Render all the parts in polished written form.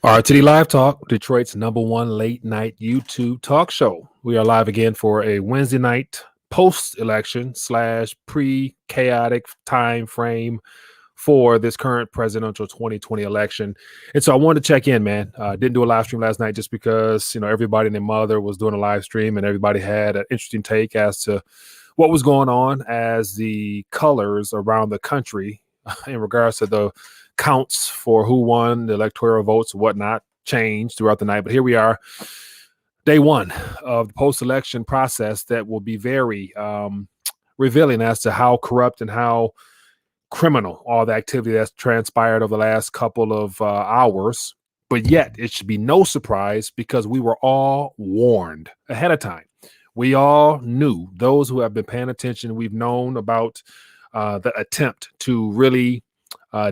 RTD Live Talk, Detroit's #1 late night YouTube talk show. We are live again for a Wednesday night post-election / pre-chaotic time frame for this current presidential 2020 election. And so I wanted to check in, man. Didn't do a live stream last night just because, everybody and their mother was doing a live stream and everybody had an interesting take as to what was going on as the colors around the country in regards to the counts for who won, the electoral votes, whatnot, changed throughout the night. But here we are, day one of the post-election process that will be very revealing as to how corrupt and how criminal all the activity that's transpired over the last couple of hours. But yet it should be no surprise because we were all warned ahead of time. We all knew, those who have been paying attention, we've known about the attempt to really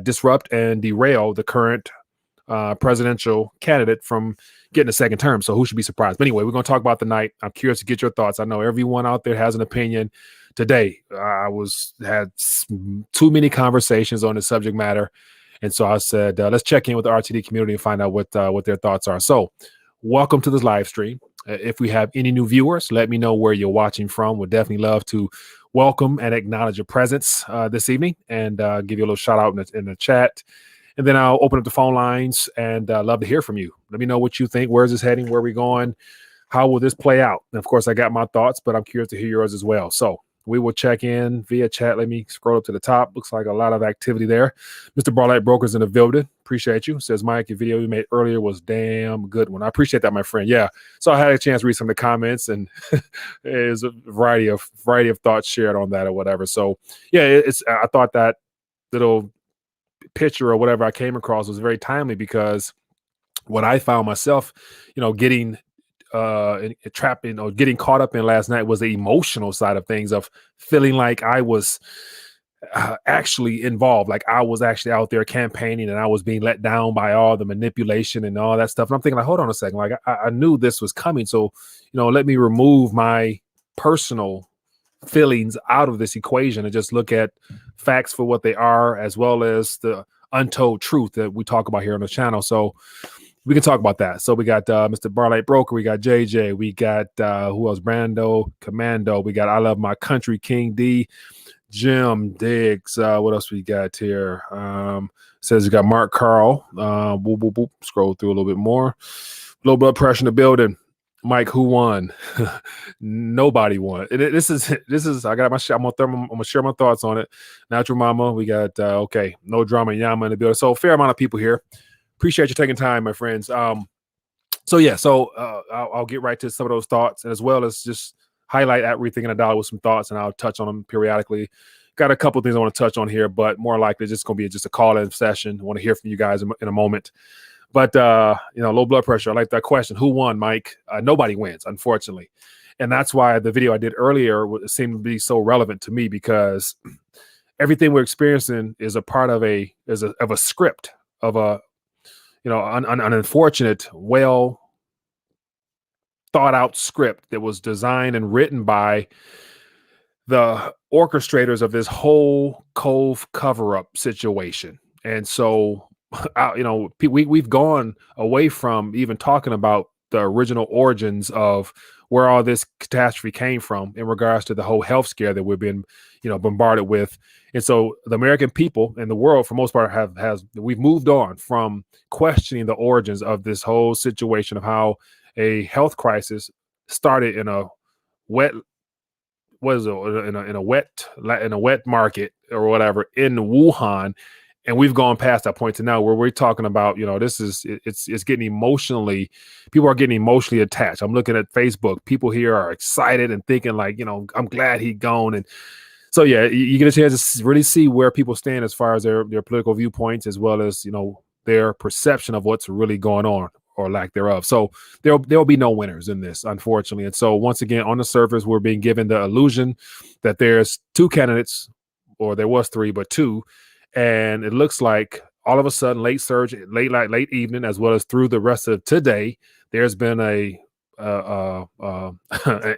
disrupt and derail the current presidential candidate from getting a second term. So who should be surprised? But anyway, we're going to talk about the night. I'm curious to get your thoughts. I know everyone out there has an opinion. Today, I had too many conversations on the subject matter. And so I said, let's check in with the RTD community and find out what their thoughts are. So welcome to this live stream. If we have any new viewers, let me know where you're watching from. Would definitely love to welcome and acknowledge your presence this evening and give you a little shout out in the chat. And then I'll open up the phone lines and love to hear from you. Let me know what you think. Where's this heading? Where are we going? How will this play out? And of course, I got my thoughts, but I'm curious to hear yours as well. So we will check in via chat. Let me scroll up to the top. Looks like a lot of activity there. Mr. Barlight Brokers in the building. Appreciate you. Says, Mike, your video you made earlier was damn good one. I appreciate that, my friend. Yeah. So I had a chance to read some of the comments and there's a variety of thoughts shared on that or whatever. So yeah, I thought that little picture or whatever I came across was very timely because what I found myself, getting trapped in or getting caught up in last night was the emotional side of things, of feeling like I was actually involved, like I was actually out there campaigning and I was being let down by all the manipulation and all that stuff. And I'm thinking, like, hold on a second, like I knew this was coming. So, let me remove my personal feelings out of this equation and just look at facts for what they are, as well as the untold truth that we talk about here on the channel. So we can talk about that. So we got Mr. Barlight Broker, we got JJ, we got who else? Brando Commando, we got I Love My Country, King D, Jim Diggs. What else we got here? Says we got Mark Carl. Boop, boop, boop. Scroll through a little bit more. Low blood pressure in the building. Mike, who won? Nobody won. This is. I got my shot. I'm gonna share my thoughts on it. Natural Mama. We got okay. No Drama Yama in the building. So a fair amount of people here. Appreciate you taking time, my friends. So yeah. So I'll get right to some of those thoughts, and as well as just highlight everything in a dollar with some thoughts, and I'll touch on them periodically. Got a couple of things I want to touch on here, but more likely just going to be just a call-in session. I want to hear from you guys in a moment. But, low blood pressure. I like that question. Who won, Mike? Nobody wins, unfortunately. And that's why the video I did earlier seemed to be so relevant to me, because everything we're experiencing is a part of a script, of an unfortunate, well thought out script that was designed and written by the orchestrators of this whole Cove cover-up situation. And so we've gone away from even talking about the original origins of where all this catastrophe came from in regards to the whole health scare that we've been, bombarded with. And so the American people and the world, for most part, we've moved on from questioning the origins of this whole situation of how a health crisis started in a wet market or whatever in Wuhan. And we've gone past that point to now where we're talking about, it's getting emotionally, people are getting emotionally attached. I'm looking at Facebook. People here are excited and thinking like, I'm glad he gone. And so, yeah, you get a chance to really see where people stand as far as their political viewpoints, as well as, their perception of what's really going on or lack thereof. So there'll be no winners in this, unfortunately. And so once again, on the surface, we're being given the illusion that there's two candidates, or there was three, but two. And it looks like all of a sudden, late surge, late night, late evening, as well as through the rest of today, there's been an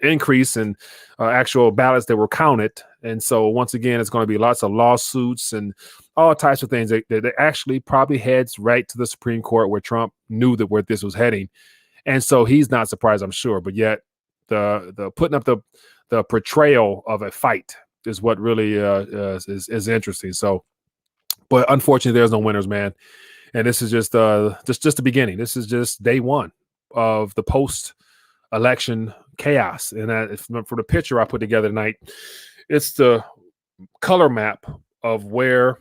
increase in actual ballots that were counted. And so once again, it's going to be lots of lawsuits and all types of things that actually probably heads right to the Supreme Court, where Trump knew that where this was heading. And so he's not surprised, I'm sure. But yet the putting up the portrayal of a fight is what really is interesting. So, but unfortunately, there's no winners, man. And this is just the beginning. This is just day one of the post-election chaos. And for the picture I put together tonight, it's the color map of where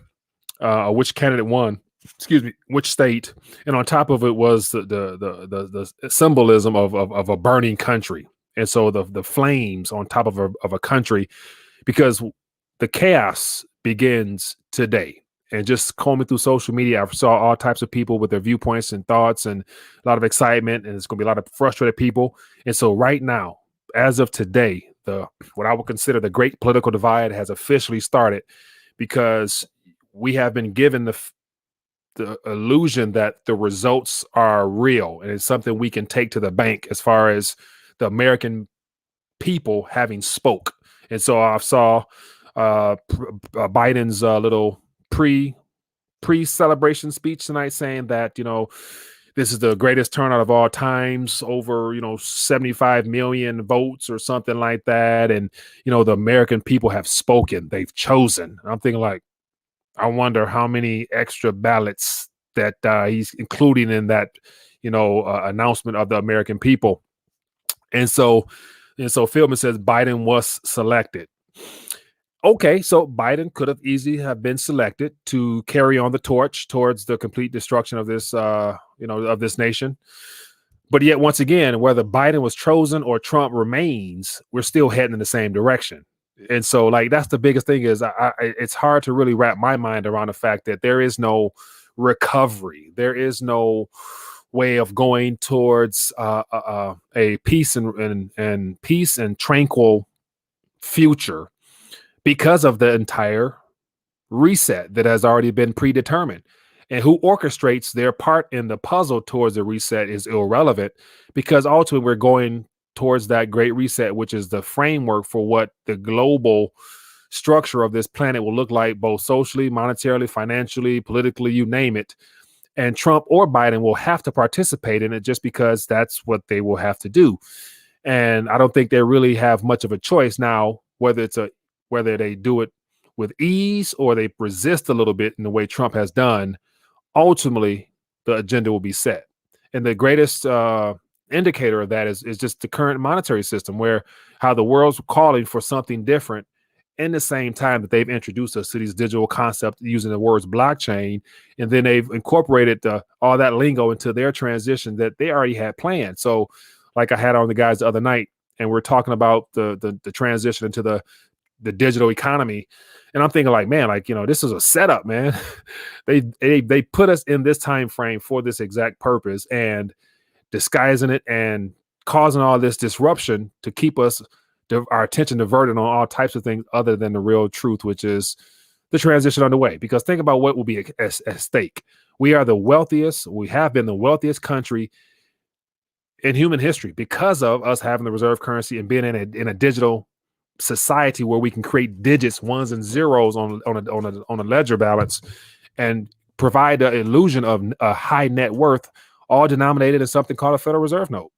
which candidate won. Excuse me, which state, and on top of it was the symbolism of a burning country, and so the flames on top of a country, because the chaos begins today. And just combing through social media, I saw all types of people with their viewpoints and thoughts, and a lot of excitement, and it's going to be a lot of frustrated people. And so, right now, as of today, what I would consider the great political divide has officially started, because we have been given the illusion that the results are real, and it's something we can take to the bank as far as the American people having spoke. And so I saw Biden's little pre-celebration speech tonight, saying that, this is the greatest turnout of all times, over 75 million votes or something like that, and the American people have spoken, they've chosen. I'm thinking, like, I wonder how many extra ballots that he's including in that announcement of the American people. And so Philbin says Biden was selected. Okay, so Biden could have easily have been selected to carry on the torch towards the complete destruction of this, of this nation. But yet, once again, whether Biden was chosen or Trump remains, we're still heading in the same direction. And so, like, that's the biggest thing is it's hard to really wrap my mind around the fact that there is no recovery. There is no way of going towards a peace and peace and tranquil future, because of the entire reset that has already been predetermined. And who orchestrates their part in the puzzle towards the reset is irrelevant, because ultimately we're going towards that great reset, which is the framework for what the global structure of this planet will look like, both socially, monetarily, financially, politically, you name it. And Trump or Biden will have to participate in it, just because that's what they will have to do. And I don't think they really have much of a choice now, whether they do it with ease or they resist a little bit in the way Trump has done. Ultimately, the agenda will be set. And the greatest indicator of that is just the current monetary system, where how the world's calling for something different in the same time that they've introduced us to these digital concepts using the words blockchain. And then they've incorporated all that lingo into their transition that they already had planned. So like I had on the guys the other night, and we're talking about the transition into the digital economy. And I'm thinking, like, man, like, this is a setup, man. they put us in this time frame for this exact purpose, and disguising it and causing all this disruption to keep our attention diverted on all types of things other than the real truth, which is the transition underway. Because think about what will be at stake. We are the wealthiest. We have been the wealthiest country in human history because of us having the reserve currency and being in a digital society where we can create digits, ones and zeros on a ledger balance, and provide the illusion of a high net worth, all denominated in something called a Federal Reserve note.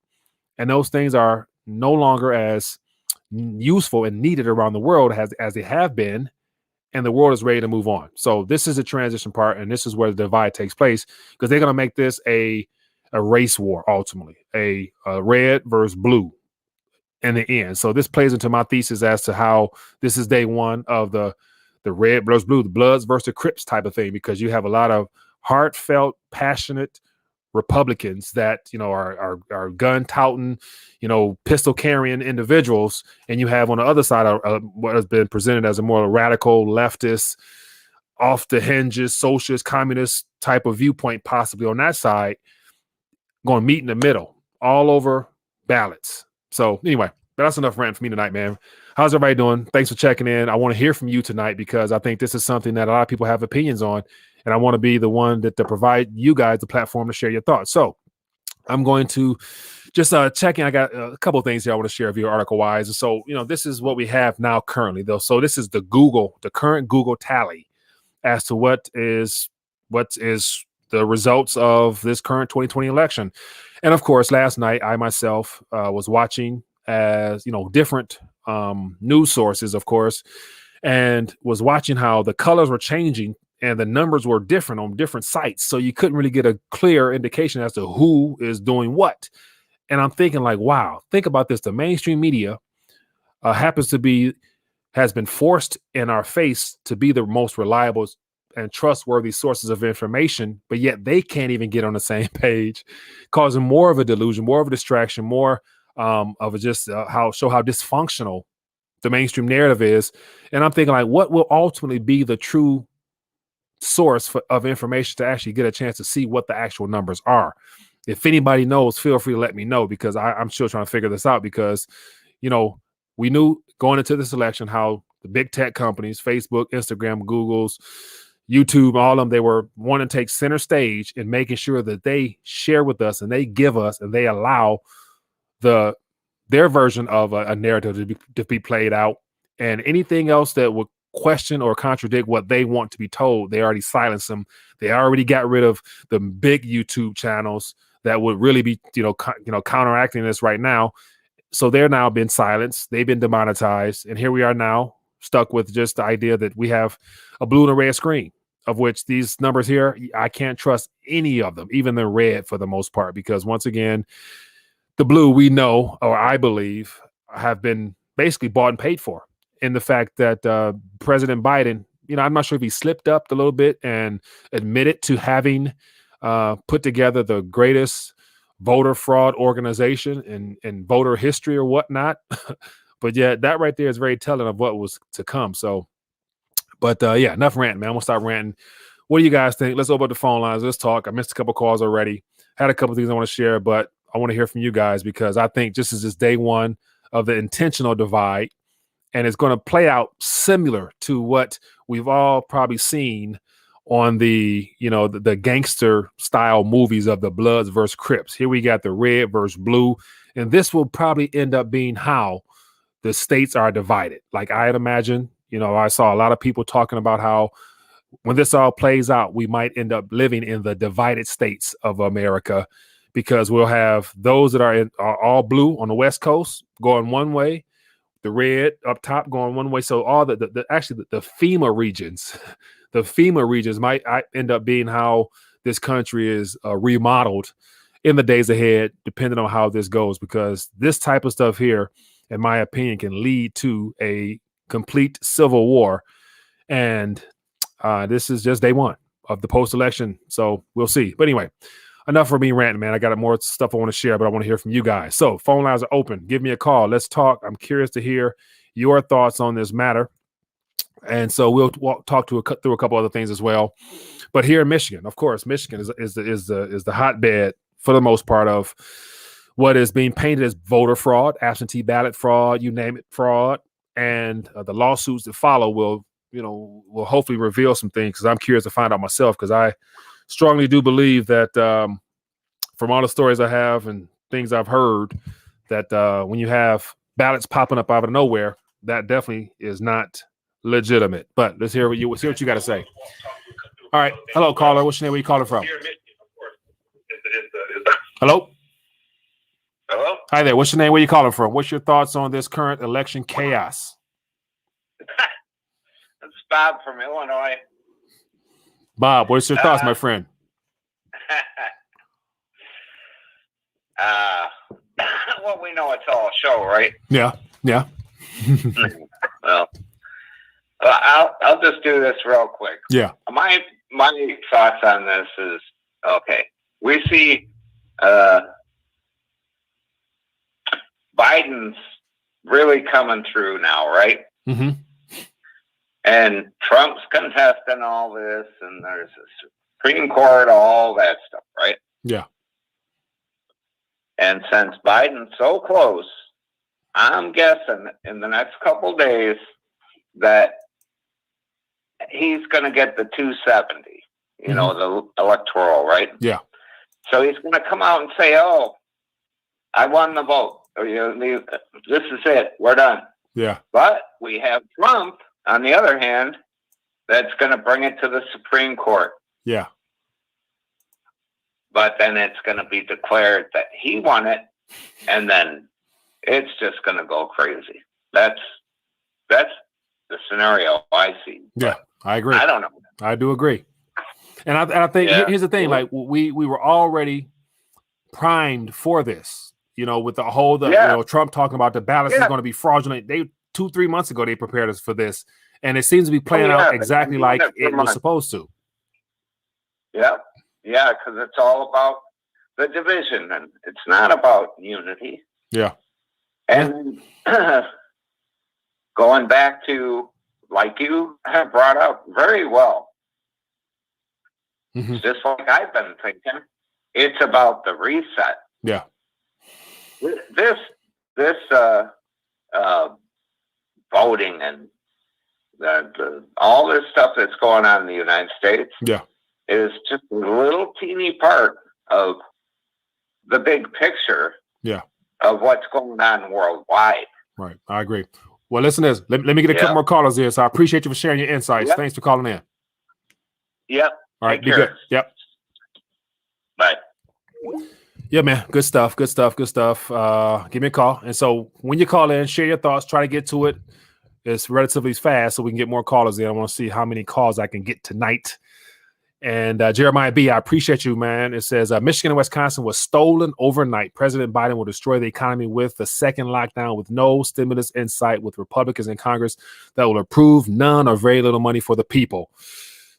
And those things are no longer as useful and needed around the world as they have been, and the world is ready to move on. So this is the transition part, and this is where the divide takes place, because they're going to make this a race war, ultimately, a red versus blue in the end. So this plays into my thesis as to how this is day one of the red versus blue, the Bloods versus the Crips type of thing, because you have a lot of heartfelt, passionate Republicans that are gun touting, pistol carrying individuals, and you have on the other side what has been presented as a more radical, leftist, off the hinges, socialist, communist type of viewpoint, possibly on that side, going to meet in the middle, all over ballots. So anyway, that's enough rant for me tonight, man. How's everybody doing? Thanks for checking in. I want to hear from you tonight, because I think this is something that a lot of people have opinions on. and I want to be the one that to provide you guys the platform to share your thoughts. So I'm going to just check in. I got a couple of things here I want to share with you article wise. So, this is what we have now currently, though. So this is the current Google tally as to what is the results of this current 2020 election. And of course, last night I myself was watching as different news sources, of course, and was watching how the colors were changing and the numbers were different on different sites. So you couldn't really get a clear indication as to who is doing what. And I'm thinking like, wow, think about this. The mainstream media has been forced in our face to be the most reliable and trustworthy sources of information, but yet they can't even get on the same page, causing more of a delusion, more of a distraction, more of a just how dysfunctional the mainstream narrative is. And I'm thinking like, what will ultimately be the true source of information to actually get a chance to see what the actual numbers are? If anybody knows, feel free to let me know, because I'm still trying to figure this out, because, we knew going into this election how the big tech companies, Facebook, Instagram, Google's, YouTube, all of them, they were wanting to take center stage in making sure that they share with us and they give us and they allow their version of a narrative to be played out. And anything else that would question or contradict what they want to be told, they already silenced them. They already got rid of the big YouTube channels that would really be, counteracting this right now. So they're now been silenced. They've been demonetized. And here we are now stuck with just the idea that we have a blue and a red screen, of which these numbers here, I can't trust any of them, even the red for the most part, because once again, the blue we know, or I believe, have been basically bought and paid for, in the fact that President Biden, I'm not sure if he slipped up a little bit and admitted to having put together the greatest voter fraud organization in voter history or whatnot. But yeah, that right there is very telling of what was to come. So, but yeah, enough ranting, man. I'm gonna stop ranting. What do you guys think? Let's open up the phone lines. Let's talk. I missed a couple calls already. Had a couple things I want to share, but I want to hear from you guys, because I think this is just day one of the intentional divide, and it's going to play out similar to what we've all probably seen on the gangster style movies of the Bloods versus Crips. Here we got the red versus blue, and this will probably end up being how the states are divided. Like I'd imagine, I saw a lot of people talking about how when this all plays out, we might end up living in the divided states of America, because we'll have those that are all blue on the West Coast going one way, the red up top going one way. So all the FEMA regions, the FEMA regions might end up being how this country is remodeled in the days ahead, depending on how this goes, because this type of stuff here, in my opinion, can lead to a complete civil war. And this is just day one of the post-election. So we'll see. But anyway, enough for me ranting, man. I got more stuff I want to share, but I want to hear from you guys. So phone lines are open. Give me a call. Let's talk. I'm curious to hear your thoughts on this matter. And so we'll talk through a couple other things as well. But here in Michigan, of course, Michigan is the hotbed for the most part of what is being painted as voter fraud, absentee ballot fraud, you name it, fraud. And the lawsuits that follow will hopefully reveal some things, because I'm curious to find out myself, because I strongly do believe that from all the stories I have and things I've heard, that when you have ballots popping up out of nowhere, that definitely is not legitimate. But let's hear what you got to say. All right. Hello, caller. What's your name? Where you calling from? Hello? Hello? Hi there. What's your name? Where you calling from? What's your thoughts on this current election chaos? This is Bob from Illinois. Bob, what's your thoughts, my friend? Well, we know it's all a show, right? Yeah. Well, I'll just do this real quick. Yeah. My thoughts on this is, okay, we see Biden's really coming through now, right? Mm-hmm. And Trump's contesting all this, and there's a Supreme Court, all that stuff, right? Yeah. And since Biden's so close, I'm guessing in the next couple days that he's going to get the 270. you know, the electoral, right? Yeah. So he's going to come out and say, "Oh, I won the vote. Or, you know, this is it. We're done." Yeah. But we have Trump, on the other hand, that's going to bring it to the Supreme Court. Yeah. But then it's going to be declared that he won it, and then it's just going to go crazy. That's the scenario I see. Yeah, I agree. I don't know. I do agree. And I think here's the thing: like we were already primed for this. You know, with the whole you know, Trump talking about the ballots is going to be fraudulent. 2-3 months ago they prepared us for this, and it seems to be playing out exactly like it was supposed to. Yeah, yeah, because it's all about the division, and it's not about unity. Yeah, and going back to, like you have brought up very well, just like I've been thinking, it's about the reset. Yeah. This voting and all this stuff that's going on in the United States, is just a little teeny part of the big picture, of what's going on worldwide. Right, I agree. Well, listen to this. Let me get a couple more callers here. So I appreciate you for sharing your insights. Thanks for calling in. Yep. All right, be good. Yep. Bye. Yeah, man. Good stuff. Good stuff. Good stuff. Give me a call. And so when you call in, share your thoughts. Try to get to it. It's relatively fast, so we can get more callers in. I want to see how many calls I can get tonight. And Jeremiah B., I appreciate you, man. It says Michigan and Wisconsin was stolen overnight. President Biden will destroy the economy with the second lockdown with no stimulus in sight, with Republicans in Congress that will approve none or very little money for the people.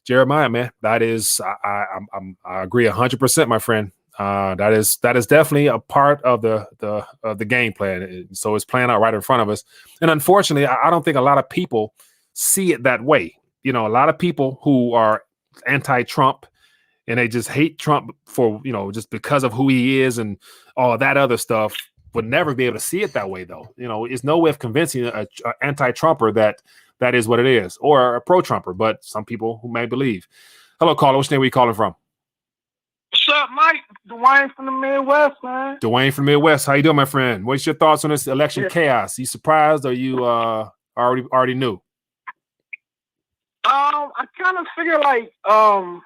Jeremiah, man, that is, I agree 100%, my friend. That is definitely a part of the game plan. So it's playing out right in front of us. And unfortunately, I don't think a lot of people see it that way. You know, a lot of people who are anti-Trump and they just hate Trump for, you know, just because of who he is and all that other stuff would never be able to see it that way, though. You know, it's no way of convincing an anti-Trumper that is what it is, or a pro-Trumper, but some people who may believe. Hello, caller. Which name are you calling from? What's up, Mike? Dwayne from the Midwest, man. Dwayne from the Midwest. How you doing, my friend? What's your thoughts on this election chaos? You surprised or you already knew? I kind of figure like I'm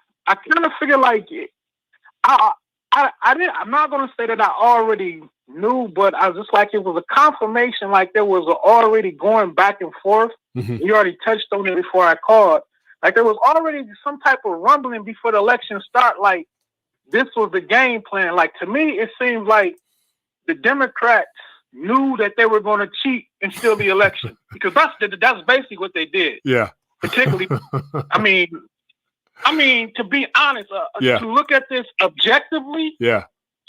not gonna say that I already knew, but I was just like, it was a confirmation, like there was already going back and forth. You already touched on it before I called. Like there was already some type of rumbling before the election start, like this was the game plan. Like to me, it seems like the Democrats knew that they were going to cheat and steal the election, because that's basically what they did. Yeah. Particularly, I mean, to be honest, to look at this objectively,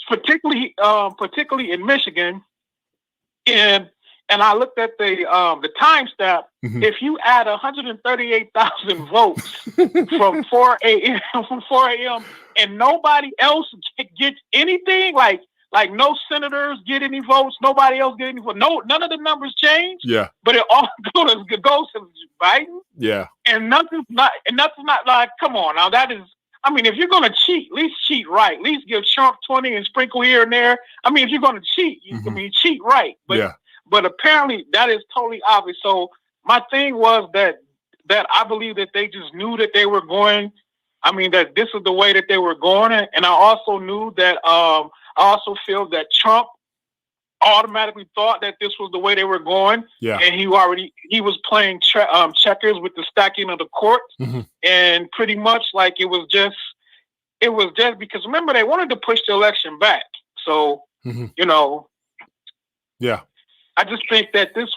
particularly in Michigan, and I looked at the time stamp. If you add 138,000 votes from 4 a.m. and nobody else gets anything, like no senators get any votes, nobody else get any votes. No, none of the numbers change. Yeah. But it all goes to Biden. Yeah. And nothing's not like, come on now. That is, I mean, if you're gonna cheat, at least cheat right. At least give Trump 20 and sprinkle here and there. I mean, if you're gonna cheat, cheat right. But apparently that is totally obvious. So my thing was that I believe that they just knew that they were going. I mean, that this is the way that they were going, and I also knew that. I also feel that Trump automatically thought that this was the way they were going. Yeah. And he was playing checkers with the stacking of the court. And pretty much like it was just because, remember, they wanted to push the election back. So, you know, I just think that this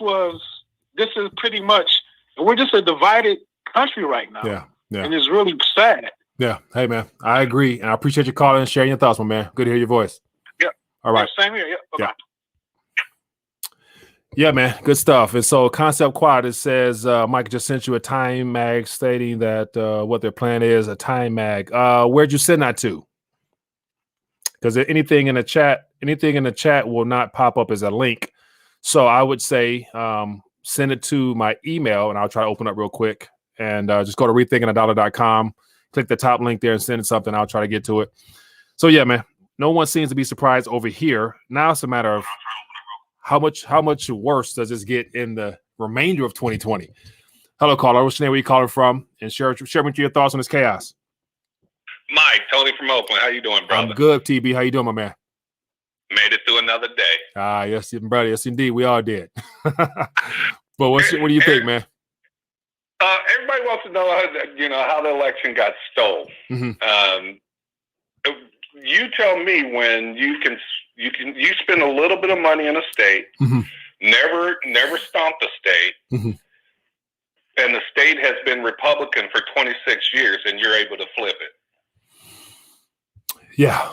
is pretty much, we're just a divided country right now. Yeah. And it's really sad. Yeah. Hey, man, I agree. And I appreciate you calling and sharing your thoughts, my man. Good to hear your voice. Yeah. All right. Yeah, same here. Yeah. Bye-bye. Yeah, man. Good stuff. And so Concept Quad, it says, Mike just sent you a time mag stating that what their plan is, a time mag. Where'd you send that to? Because anything in the chat will not pop up as a link. So I would say send it to my email, and I'll try to open up real quick. And just go to rethinkingthedollar.com. click the top link there and send something. I'll try to get to it. So yeah, man, no one seems to be surprised over here. Now it's a matter of how much worse does this get in the remainder of 2020? Hello, caller. What's your name? Where you calling from? And share with me your thoughts on this chaos. Mike, Tony from Oakland. How you doing, brother? I'm good, TB. How you doing, my man? Made it through another day. Yes, brother. Yes, indeed. We all did. But what do you think, man? Everybody wants to know how the election got stolen. Mm-hmm. You tell me when you spend a little bit of money in a state, mm-hmm. never stomp the state, mm-hmm. and the state has been Republican for 26 years, and you're able to flip it. Yeah.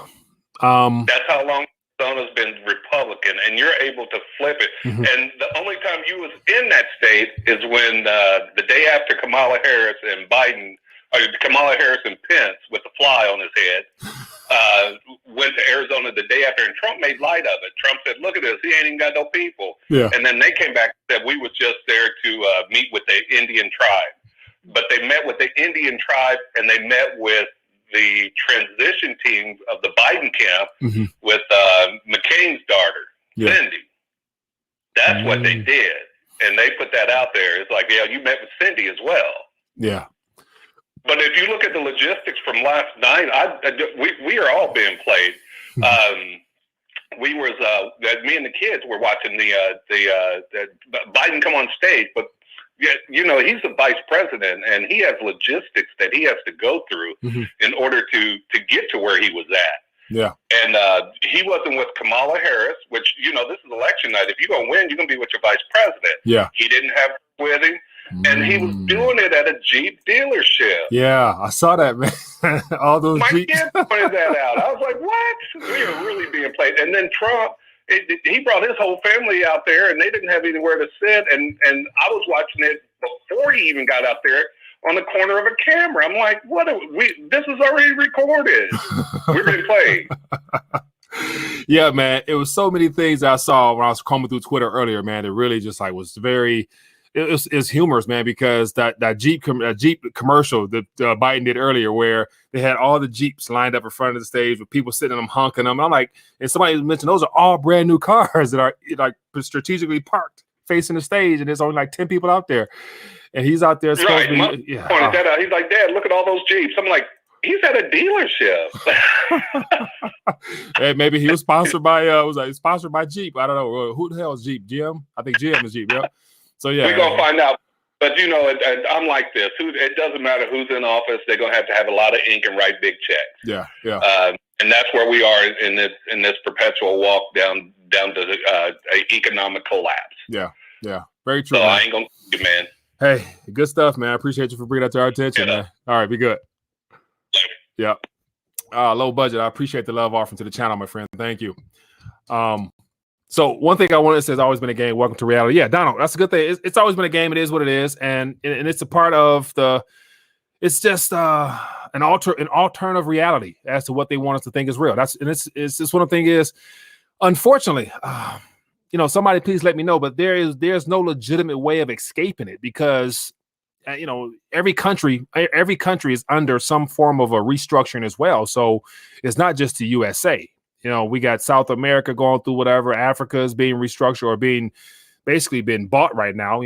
That's how long Arizona's been Republican, and you're able to flip it. Mm-hmm. And the only time you was in that state is when the day after Kamala Harris and Pence with the fly on his head went to Arizona the day after, and Trump made light of it. Trump said, "Look at this, he ain't even got no people." Yeah. And then they came back and said, "We was just there to meet with the Indian tribe." But they met with the Indian tribe, and they met with the transition team of the Biden camp, mm-hmm. with McCain's daughter, yeah. Cindy. That's what they did. And they put that out there. It's like, yeah, you met with Cindy as well. Yeah. But if you look at the logistics from last night, we are all being played. Me and the kids were watching the Biden come on stage, but he's the vice president, and he has logistics that he has to go through mm-hmm. in order to get to where he was at. Yeah. And he wasn't with Kamala Harris, which, this is election night. If you're going to win, you're going to be with your vice president. Yeah. He didn't have with him. And he was doing it at a Jeep dealership. Yeah, I saw that, man. All those My Jeeps. kid pointed that out. I was like, what? We are really being played. And then Trump, he brought his whole family out there, and they didn't have anywhere to sit. And I was watching it before he even got out there on the corner of a camera. I'm like, this is already recorded. We're being played. Yeah, man. It was so many things I saw when I was combing through Twitter earlier, man. It really just was very... It's humorous, man, because that Jeep commercial that Biden did earlier, where they had all the Jeeps lined up in front of the stage with people sitting in them, honking them. And I'm like, and somebody mentioned those are all brand new cars that are like strategically parked facing the stage, and there's only like 10 people out there, and he's out there. Right. Pointed that out. He's like, "Dad, look at all those Jeeps." I'm like, he's at a dealership. Hey, maybe he was sponsored by sponsored by Jeep. I don't know who the hell is Jeep. GM? I think GM is Jeep. Yeah. So yeah, we're gonna find out. But I'm like this. It doesn't matter who's in office. They're gonna have to have a lot of ink and write big checks. Yeah. And that's where we are in this perpetual walk down to economic collapse. Yeah. Very true. So man. I ain't gonna you, man. Hey, good stuff, man. I appreciate you for bringing that to our attention, man. All right, be good. Later. Yeah. Low budget. I appreciate the love offering to the channel, my friend. Thank you. So one thing I wanted to say, it's always been a game. Welcome to reality. Yeah, Donald, that's a good thing. It's always been a game. It is what it is, and it's a part of the. It's just an alternative reality as to what they want us to think is real. It's just one of the things is, unfortunately, somebody please let me know. But there's no legitimate way of escaping it because, every country is under some form of a restructuring as well. So it's not just the USA. We got South America going through whatever. Africa is being restructured or being bought right now.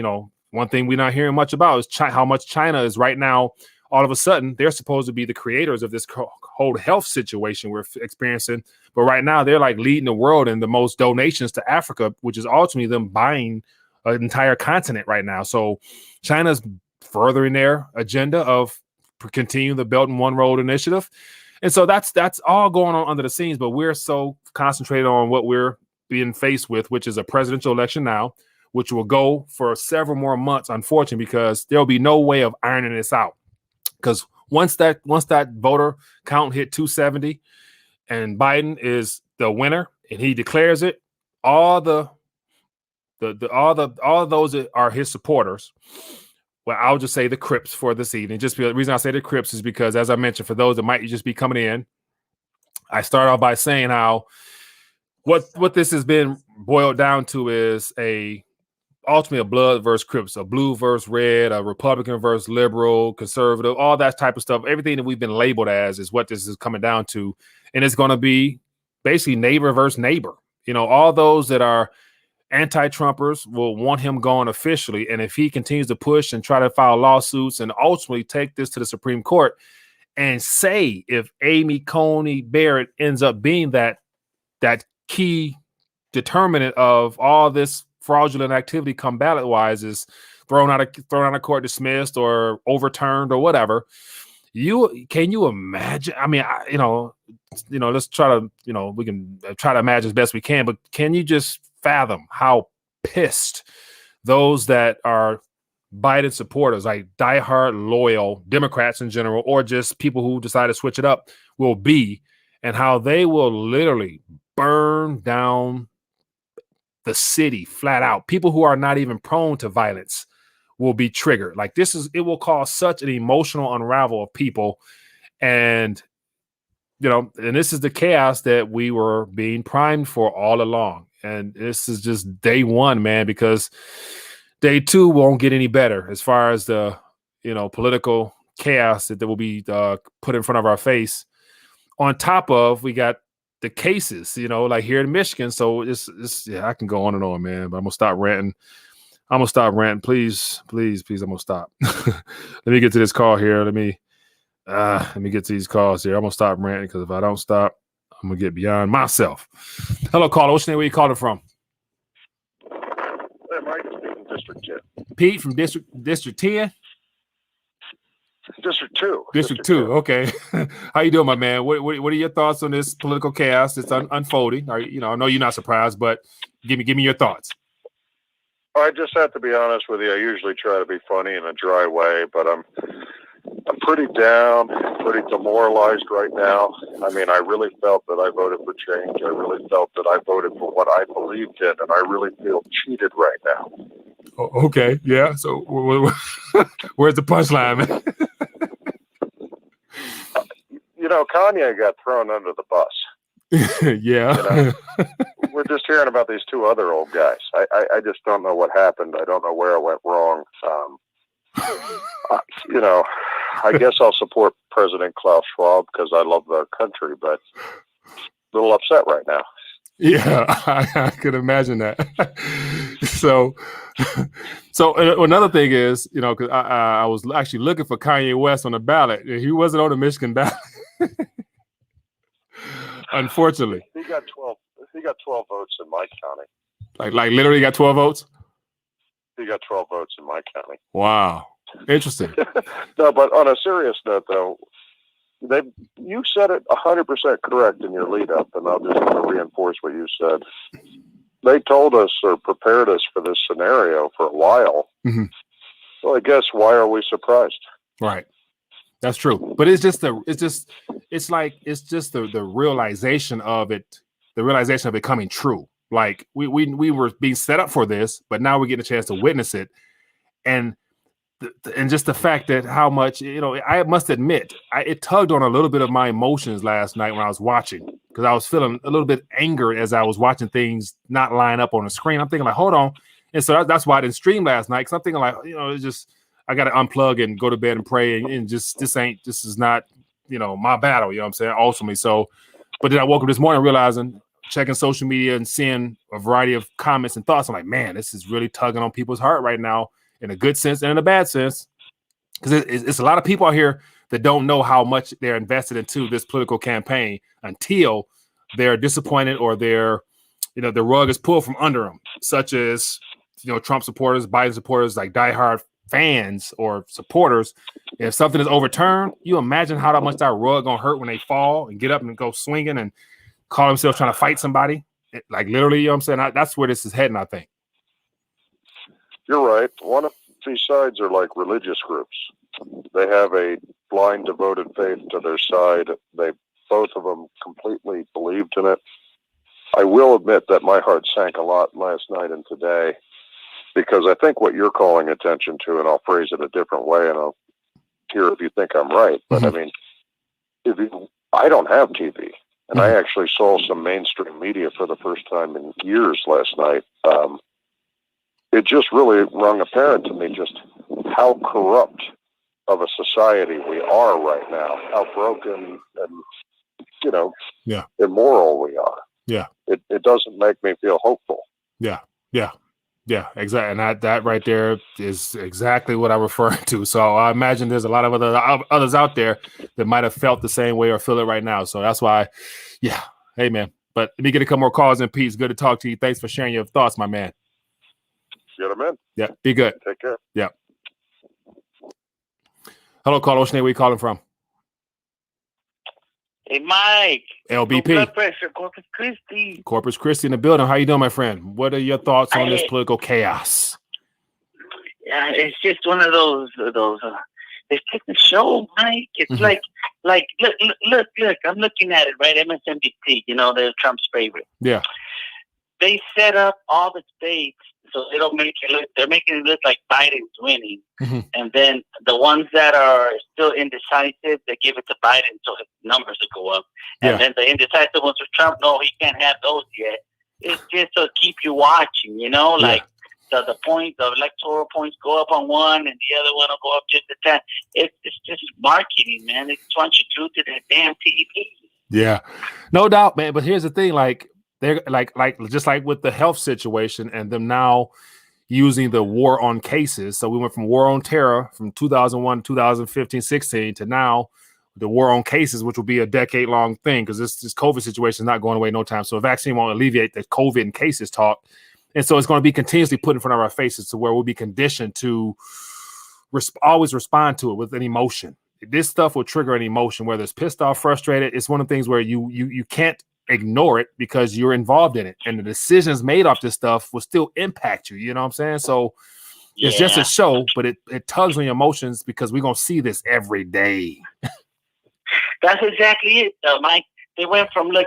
One thing we're not hearing much about is how much China is right now. All of a sudden, they're supposed to be the creators of this whole health situation we're experiencing. But right now, they're like leading the world in the most donations to Africa, which is ultimately them buying an entire continent right now. So China's furthering their agenda of continuing the Belt and One Road initiative. And so that's all going on under the scenes, but we're so concentrated on what we're being faced with, which is a presidential election now, which will go for several more months, unfortunately, because there'll be no way of ironing this out. Because once that voter count hit 270 and Biden is the winner and he declares it, all those that are his supporters. Well, I'll just say the Crips for this evening. Just the reason I say the Crips is because, as I mentioned, for those that might just be coming in, I start off by saying how what this has been boiled down to is a ultimately a blood versus Crips, a blue versus red, a Republican versus liberal, conservative, all that type of stuff. Everything that we've been labeled as is what this is coming down to. And it's going to be basically neighbor versus neighbor. All those that are anti-Trumpers will want him gone officially. And if he continues to push and try to file lawsuits and ultimately take this to the Supreme Court and say if Amy Coney Barrett ends up being that key determinant of all this fraudulent activity come ballot wise is thrown out of court, dismissed or overturned or whatever. Can you imagine? I mean, let's try to, we can try to imagine as best we can, but can you just fathom how pissed those that are Biden supporters, like diehard loyal Democrats in general, or just people who decide to switch it up will be, and how they will literally burn down the city flat out. People who are not even prone to violence will be triggered. Like it will cause such an emotional unravel of people. And, and this is the chaos that we were being primed for all along. And this is just day one, man, because day two won't get any better as far as the, political chaos that will be put in front of our face. On top of, we got the cases, like here in Michigan. So I can go on and on, man, but I'm gonna stop ranting. Please, I'm gonna stop. Let me get to this call here. Let me get to these calls here. I'm gonna stop ranting because if I don't stop, I'm gonna get beyond myself. Hello, caller. What's your name? Where you calling from? Hey, Mike, from District 10. Pete from District 10? District 2. District 2. Okay. How you doing, my man? What are your thoughts on this political chaos that's unfolding? I know you're not surprised, but give me your thoughts. I just have to be honest with you. I usually try to be funny in a dry way, but I'm pretty down, pretty demoralized right now. I mean, I really felt that I voted for change. I really felt that I voted for what I believed in, and I really feel cheated right now. Oh, okay. Yeah. So where's the punchline, man? Kanye got thrown under the bus. Yeah. We're just hearing about these two other old guys. I just don't know what happened. I don't know where it went wrong. I guess I'll support President Klaus Schwab because I love their country, but a little upset right now. Yeah, I could imagine that. So another thing is, because I was actually looking for Kanye West on the ballot. He wasn't on the Michigan ballot. Unfortunately. He got 12 votes in my county. Like literally got 12 votes? He got 12 votes in my county. Wow. Interesting. No, but on a serious note, though, you said it 100% correct in your lead up, and I'll just want to reinforce what you said. They told us or prepared us for this scenario for a while. Mm-hmm. Well, I guess why are we surprised? Right. That's true. But it's just the realization of it, coming true. Like we were being set up for this, but now we're getting a chance to witness it. And just the fact that how much, I must admit, it tugged on a little bit of my emotions last night when I was watching, because I was feeling a little bit angered as I was watching things not line up on the screen. I'm thinking like, hold on. And so that's why I didn't stream last night, because I'm thinking like, it's just, I got to unplug and go to bed and pray and just, this is not, my battle, you know what I'm saying? Ultimately. So, but then I woke up this morning realizing, checking social media and seeing a variety of comments and thoughts. I'm like, man, this is really tugging on people's heart right now, in a good sense and in a bad sense, because it's a lot of people out here that don't know how much they're invested into this political campaign until they're disappointed or the rug is pulled from under them, such as, Trump supporters, Biden supporters, like diehard fans or supporters. If something is overturned, you imagine how much that rug gonna hurt when they fall and get up and go swinging and call themselves trying to fight somebody. Like literally, you know what I'm saying? That's where this is heading, I think. You're right. One of these sides are like religious groups. They have a blind, devoted faith to their side. Both of them completely believed in it. I will admit that my heart sank a lot last night and today, because I think what you're calling attention to, and I'll phrase it a different way, and I'll hear if you think I'm right. But I mean, I don't have TV, and I actually saw some mainstream media for the first time in years last night. it just really rung apparent to me just how corrupt of a society we are right now, how broken and, immoral we are. Yeah. It doesn't make me feel hopeful. Yeah. Exactly. And that right there is exactly what I'm referring to. So I imagine there's a lot of others out there that might have felt the same way or feel it right now. So that's why, hey man. But let me get a couple more calls in peace. Good to talk to you. Thanks for sharing your thoughts, my man. Get them in. Yeah, be good. Take care. Yeah. Hello, caller. What's your name? Where you calling from? Hey, Mike. LBP. No blood pressure. Corpus Christi. Corpus Christi in the building. How you doing, my friend? What are your thoughts on this political chaos? Yeah, it's just one of those. They take the show, Mike. It's like look. I'm looking at it right. MSNBC. They're Trump's favorite. Yeah. They set up all the states so they don't make it look. They're making it look like Biden's winning, and then the ones that are still indecisive, they give it to Biden so his numbers will go up. And then the indecisive ones with Trump, no, he can't have those yet. It's just to keep you watching, like the points, the electoral points go up on one, and the other one will go up just a tad. It's just marketing, man. They just want you to that damn TV. Yeah, no doubt, man. But here's the thing, like. They're like just like with the health situation and them now using the war on cases. So we went from war on terror from 2001, 2015, 16 to now the war on cases, which will be a decade long thing because this COVID situation is not going away no time. So a vaccine won't alleviate the COVID and cases talk. And so it's going to be continuously put in front of our faces to where we'll be conditioned to always respond to it with an emotion. This stuff will trigger an emotion, whether it's pissed off, frustrated. It's one of the things where you can't ignore it because you're involved in it, and the decisions made off this stuff will still impact you. You know what I'm saying? So it's just a show, but it tugs on your emotions because we're gonna see this every day. That's exactly it, Mike. They went from the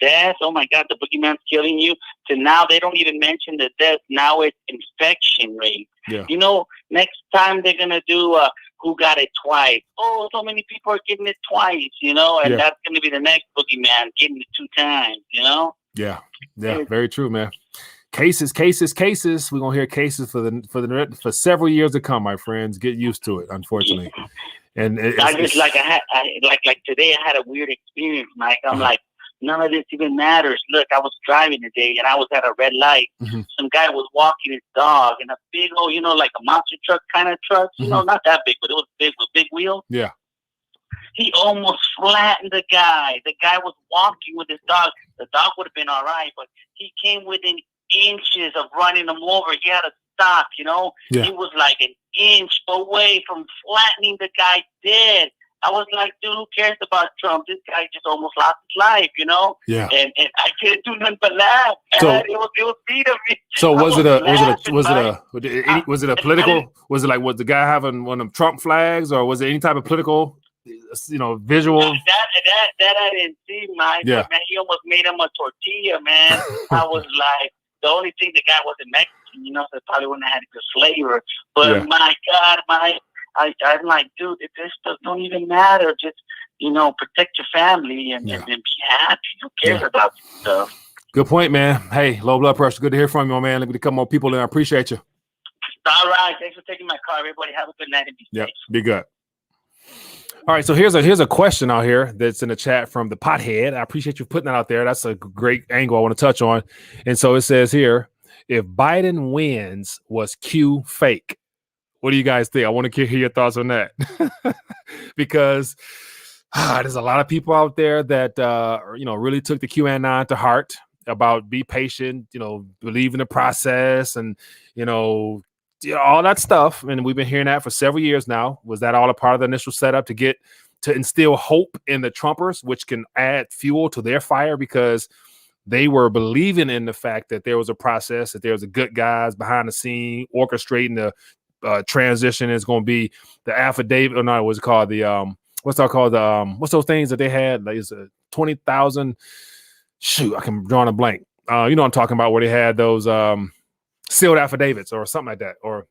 death, oh my God, the boogeyman's killing you, to now they don't even mention the death. Now it's infection rate. Yeah. Next time they're gonna do who got it twice. Oh, so many people are getting it twice, and that's going to be the next boogeyman getting it 2 times, Yeah, very true, man. Cases. We're gonna hear cases for several years to come, my friends. Get used to it, unfortunately. And I just like today I had a weird experience, Mike. I'm like, none of this even matters. Look, I was driving today and I was at a red light. Some guy was walking his dog in a big old, like a monster truck kind of truck. Not that big, but it was big with big wheels. Yeah. He almost flattened the guy. The guy was walking with his dog. The dog would have been all right, but he came within inches of running him over. He had to stop, Yeah. He was like an inch away from flattening the guy dead. I was like, dude, who cares about Trump? This guy just almost lost his life, Yeah. And I couldn't do nothing but laugh. So it was beat of me. So was it a political? Was it like, was the guy having one of them Trump flags, or was it any type of political, visual? That I didn't see, Mike. Yeah. But, man, he almost made him a tortilla, man. I was like, the only thing the guy wasn't Mexican, so probably wouldn't have had a good flavor. But my God, I'm like, dude, this stuff don't even matter. Just, protect your family and be happy. Who cares about this stuff? Good point, man. Hey, low blood pressure. Good to hear from you, man. Let me come more people in. I appreciate you. All right. Thanks for taking my call. Everybody have a good night and be safe. Be good. All right, so here's a question out here that's in the chat from the Pothead. I appreciate you putting that out there. That's a great angle I want to touch on. And so it says here, if Biden wins, was Q fake? What do you guys think? I want to hear your thoughts on that. Because there's a lot of people out there that, really took the QAnon to heart about be patient, believe in the process and, all that stuff. And we've been hearing that for several years now. Was that all a part of the initial setup to instill hope in the Trumpers, which can add fuel to their fire because they were believing in the fact that there was a process, that there was a good guys behind the scene orchestrating the transition is going to be the affidavit, or not, what's it called? The what's that called? What's those things that they had? Like, it's a 20,000. Shoot, I can draw on a blank. You know what I'm talking about, where they had those sealed affidavits or something like that, or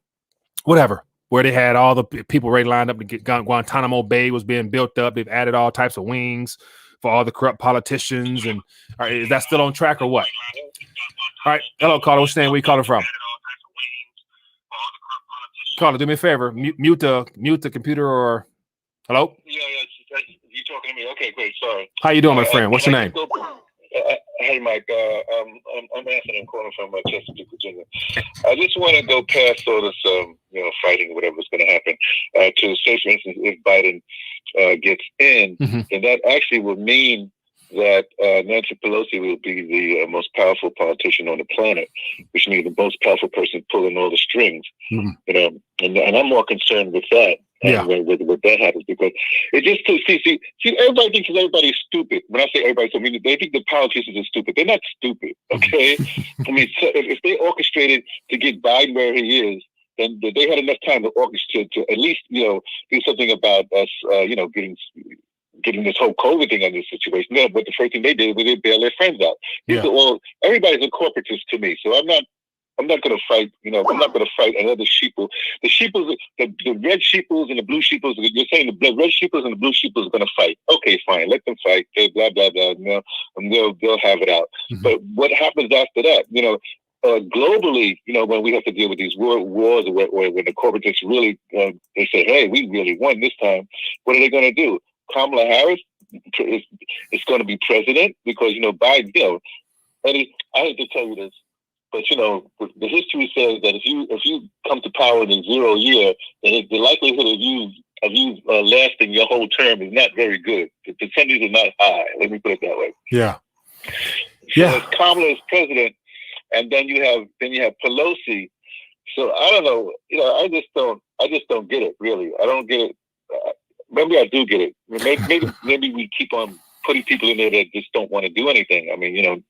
whatever, where they had all the people ready lined up to get Guantanamo Bay was being built up. They've added all types of wings for all the corrupt politicians. And is that still on track or what? All right. Hello, caller. What's your name? Where you calling from? Caller, do me a favor. Mute the computer or hello. Yeah, you talking to me? Okay, great. Sorry. How you doing, my friend? What's your name? Hey, Mike. I'm Anthony. I'm calling from Chesapeake, Virginia. I just want to go past all this, fighting, whatever's going to happen. To say, for instance, if Biden gets in, then that actually would mean that Nancy Pelosi will be the most powerful politician on the planet, which means the most powerful person pulling all the strings. And I'm more concerned with that. With that happens, because it just see everybody thinks everybody's stupid. When I say everybody, I mean they think the politicians are stupid. They're not stupid, okay? I mean, so if they orchestrated to get Biden where he is, then they had enough time to orchestrate to at least do something about us, getting this whole COVID thing on this situation. Yeah, but the first thing they did was they bail their friends out. Everybody's a corporatist to me, so I'm not going to fight. I'm not going to fight another sheeple. The sheeples, the red sheeples and the blue sheeples. You're saying the red sheeples and the blue sheeples are going to fight. Okay, fine, let them fight. Okay, blah blah blah. And they'll have it out. But what happens after that? Globally, when we have to deal with these wars, or when the corporatists really they say, "Hey, we really won this time," what are they going to do? Kamala Harris is going to be president because Biden. And I hate to tell you this, but the history says that if you come to power in 0 year, then the likelihood of you lasting your whole term is not very good. The percentage is not high. Let me put it that way. Yeah. So Kamala is president, and then you have Pelosi. So I don't know. I just don't get it. Really, I don't get it. Maybe I do get it. Maybe we keep on putting people in there that just don't want to do anything. I mean,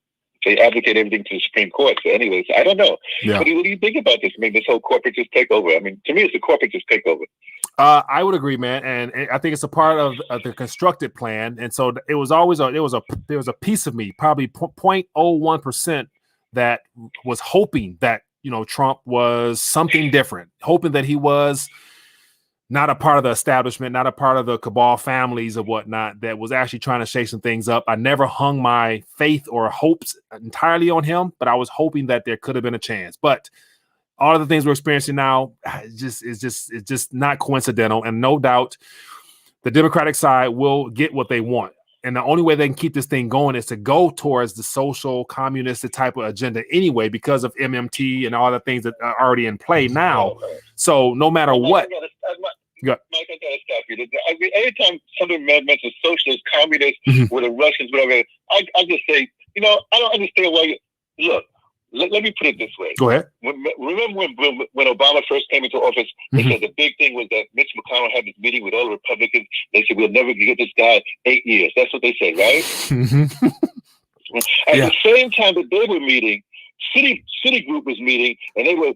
they advocate everything to the Supreme Court. So anyways, I don't know. Yeah. What do you think about this? I mean, this whole corporatist takeover. I mean, to me, it's a corporatist takeover. I would agree, man, and I think it's a part of the constructed plan. And so it was always there was a piece of me, probably 0.01%, that was hoping that Trump was something different, hoping that he was not a part of the establishment, not a part of the cabal families or whatnot, that was actually trying to shake some things up. I never hung my faith or hopes entirely on him, but I was hoping that there could have been a chance. But all of the things we're experiencing now is just not coincidental. And no doubt the Democratic side will get what they want. And the only way they can keep this thing going is to go towards the social communist type of agenda anyway, because of MMT and all the things that are already in play now. So no matter what. Mike, I gotta stop you. I mean, anytime somebody mentions socialist, communist, or the Russians, whatever, I just say, I don't understand why look. Let me put it this way. Go ahead. Remember when Obama first came into office, they said the big thing was that Mitch McConnell had this meeting with all the Republicans. They said, we'll never give this guy 8 years. That's what they said, right? At the same time that they were meeting, Citigroup was meeting, and they were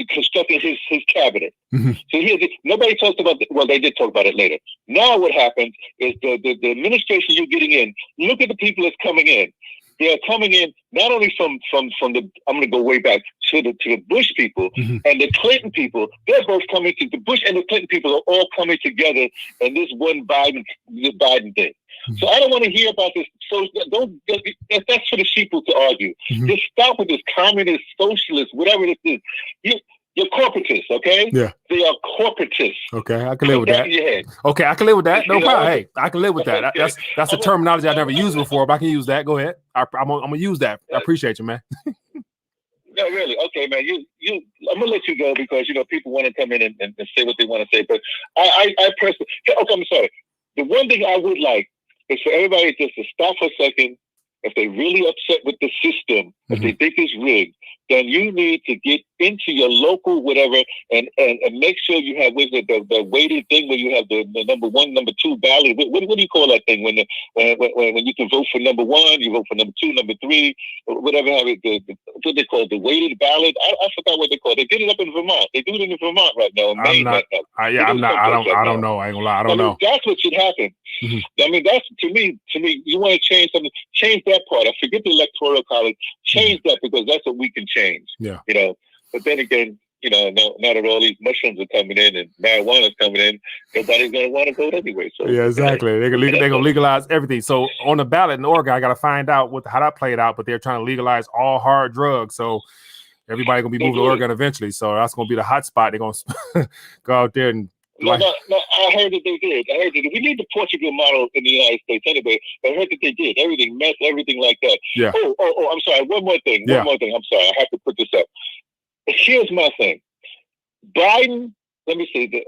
constructing his cabinet. So nobody talked about they did talk about it later. Now what happens is the administration you're getting in, look at the people that's coming in. They are coming in not only from the, I'm going to go way back to the Bush people and the Clinton people. They're both coming to the Bush and the Clinton people are all coming together in this one Biden thing. So I don't want to hear about this. So that's for the sheeple to argue. Just stop with this communist, socialist, whatever this is. You're corporatists, okay? Yeah. They are corporatists. Okay, I can live with that. Okay, I can live with that. No problem. Hey, I can live with that. That's a terminology I never used before, but I can use that. Go ahead. I'm gonna use that. I appreciate you, man. No, really. Okay, man. I'm gonna let you go because people want to come in and say what they want to say. But I personally, okay, I'm sorry. The one thing I would like is for everybody just to stop for a second. If they're really upset with the system, if they think it's rigged, then you need to get into your local whatever and make sure you have the weighted thing where you have the number 1, number 2 ballot. What do you call that thing when you can vote for number 1, you vote for number 2, number 3, whatever. What they call it, the weighted ballot. I forgot what they call it. They did it up in Vermont. They do it in Vermont right now. I don't know. I ain't gonna lie. I don't know. That's what should happen. I mean, that's to me. You want to change something? Change that part. I forget the electoral college. Change that because that's what we can change. Yeah. But then again, now that all these mushrooms are coming in and marijuana is coming in, nobody's gonna want to vote anyway. So yeah, exactly. They're gonna legalize everything. So on the ballot in Oregon, I got to find out how that played out. But they're trying to legalize all hard drugs. So everybody gonna be moving to Oregon eventually. So that's gonna be the hot spot. They're gonna go out there and. No, I heard that they did. I heard that we need the Portugal model in the United States anyway. I heard that they did everything, mess, everything like that. Yeah. Oh, I'm sorry. One more thing. I'm sorry. I have to put this up. Here's my thing. Biden, let me see,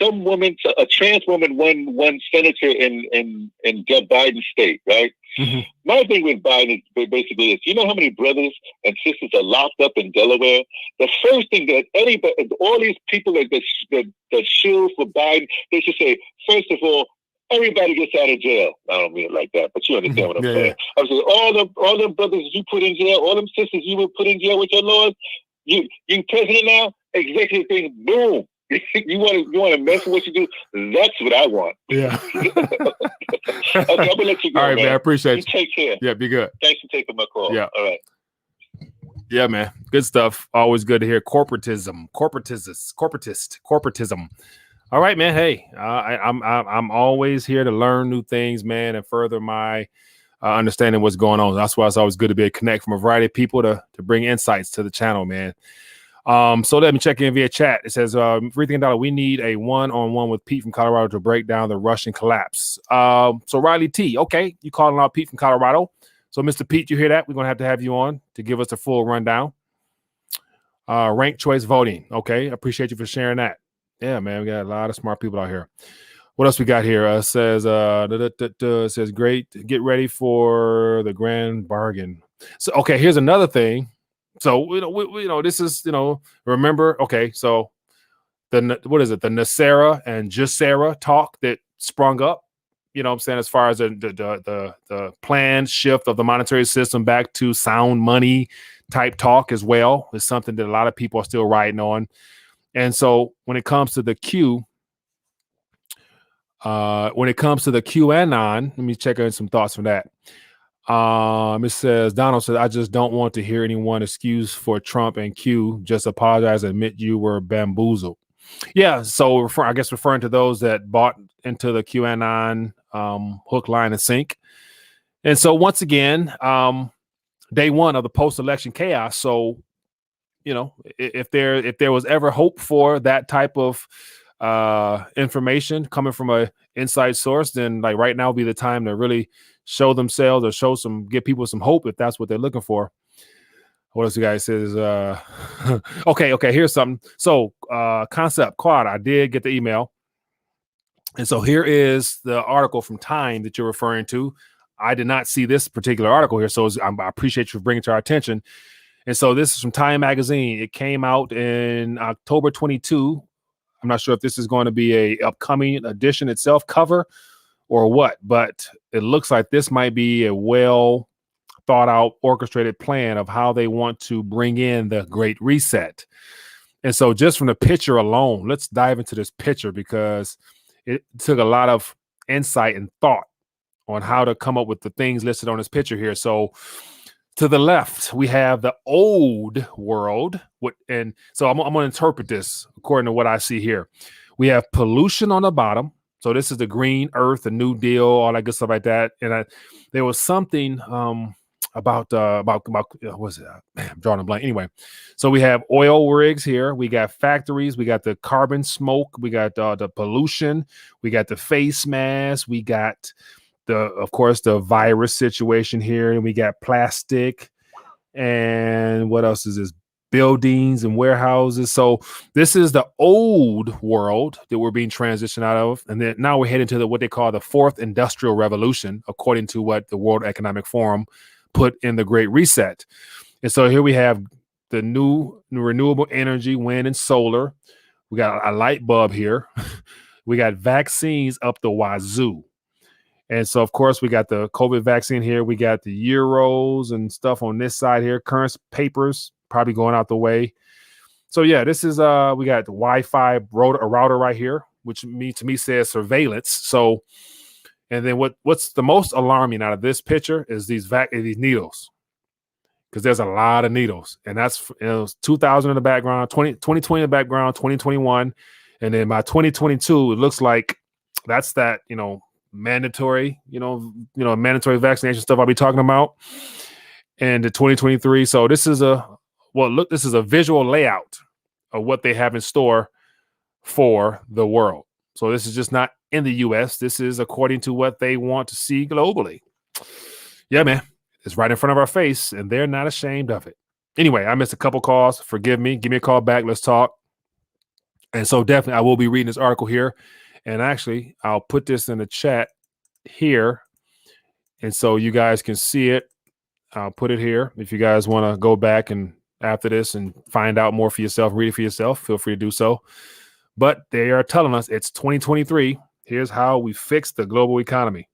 some woman, a trans woman won senator in Biden's state, right? Mm-hmm. My thing with Biden is basically this. You know how many brothers and sisters are locked up in Delaware? The first thing that anybody, all these people that shield for Biden, they should say, first of all, everybody gets out of jail. I don't mean it like that, but you understand what I'm saying. I'm saying all the brothers you put in jail, all them sisters you would put in jail with your laws, you president now, executive thing, boom. You want to mess with what you do? That's what I want. Yeah. Okay, I'm gonna let you go. All right, man. I appreciate you. Take care. Yeah, be good. Thanks for taking my call. Yeah. All right. Yeah, man. Good stuff. Always good to hear corporatism. All right, man. Hey, I'm always here to learn new things, man, and further my understanding what's going on. That's why it's always good to be able to connect from a variety of people to bring insights to the channel, man. So let me check in via chat. It says, Rethinking Dollar, we need a one-on-one with Pete from Colorado to break down the Russian collapse. So Riley T, okay, you calling out Pete from Colorado. So Mr. Pete, you hear that? We're going to have you on to give us a full rundown. Ranked choice voting. Okay, appreciate you for sharing that. Yeah, man, we got a lot of smart people out here. What else we got here? Says great. Get ready for the grand bargain. So, okay, here's another thing. So, we this is, remember, okay, so the NESARA and GESARA talk that sprung up, what I'm saying, as far as the planned shift of the monetary system back to sound money type talk as well is something that a lot of people are still riding on. And so when it comes to the QAnon, let me check in some thoughts from that. It says, Donald says, I just don't want to hear anyone excuse for Trump and Q. Just apologize and admit you were bamboozled. Yeah, so I guess referring to those that bought into the QAnon hook, line, and sink. And so once again, day one of the post-election chaos. So, if there was ever hope for that type of information coming from a inside source, then like right now would be the time to really show themselves or give people some hope if that's what they're looking for. What else you guys says? Okay, here's something. So Concept Quad, I did get the email. And so here is the article from Time that you're referring to. I did not see this particular article here, so I appreciate you for bringing it to our attention. And so this is from Time Magazine. It came out in October 22. I'm not sure if this is going to be a upcoming edition itself cover or what, but it looks like this might be a well thought out, orchestrated plan of how they want to bring in the Great Reset. And so just from the picture alone, let's dive into this picture because it took a lot of insight and thought on how to come up with the things listed on this picture here. So to the left, we have the old world. And so I'm going to interpret this according to what I see here. We have pollution on the bottom. So this is the green earth, the New Deal, all that good stuff like that. And there was something about what was it? Man, I'm drawing a blank. Anyway, so we have oil rigs here. We got factories. We got the carbon smoke. We got the pollution. We got the face mask. We got of course, the virus situation here, and we got plastic, and what else is this? Buildings and warehouses. So this is the old world that we're being transitioned out of, and then now we're heading to what they call the fourth industrial revolution, according to what the World Economic Forum put in the Great Reset. And so here we have the new renewable energy, wind and solar. We got a light bulb here. We got vaccines up the wazoo. And so, of course, we got the COVID vaccine here. We got the euros and stuff on this side here. Current papers probably going out the way. So, yeah, this is we got the Wi-Fi router right here, which to me says surveillance. So, and then what's the most alarming out of this picture is these needles, because there's a lot of needles, and that's 2000 in the background, 2020 in the background, 2021, and then by 2022, it looks like that's that mandatory, mandatory vaccination stuff I'll be talking about, and the 2023. So this is well, look, this is a visual layout of what they have in store for the world. So this is just not in the U.S. This is according to what they want to see globally. Yeah, man, it's right in front of our face, and they're not ashamed of it. Anyway, I missed a couple calls. Forgive me. Give me a call back. Let's talk. And so definitely I will be reading this article here. And actually, I'll put this in the chat here. And so you guys can see it. I'll put it here. If you guys want to go back and after this and find out more for yourself, read it for yourself, feel free to do so. But they are telling us it's 2023. Here's how we fix the global economy.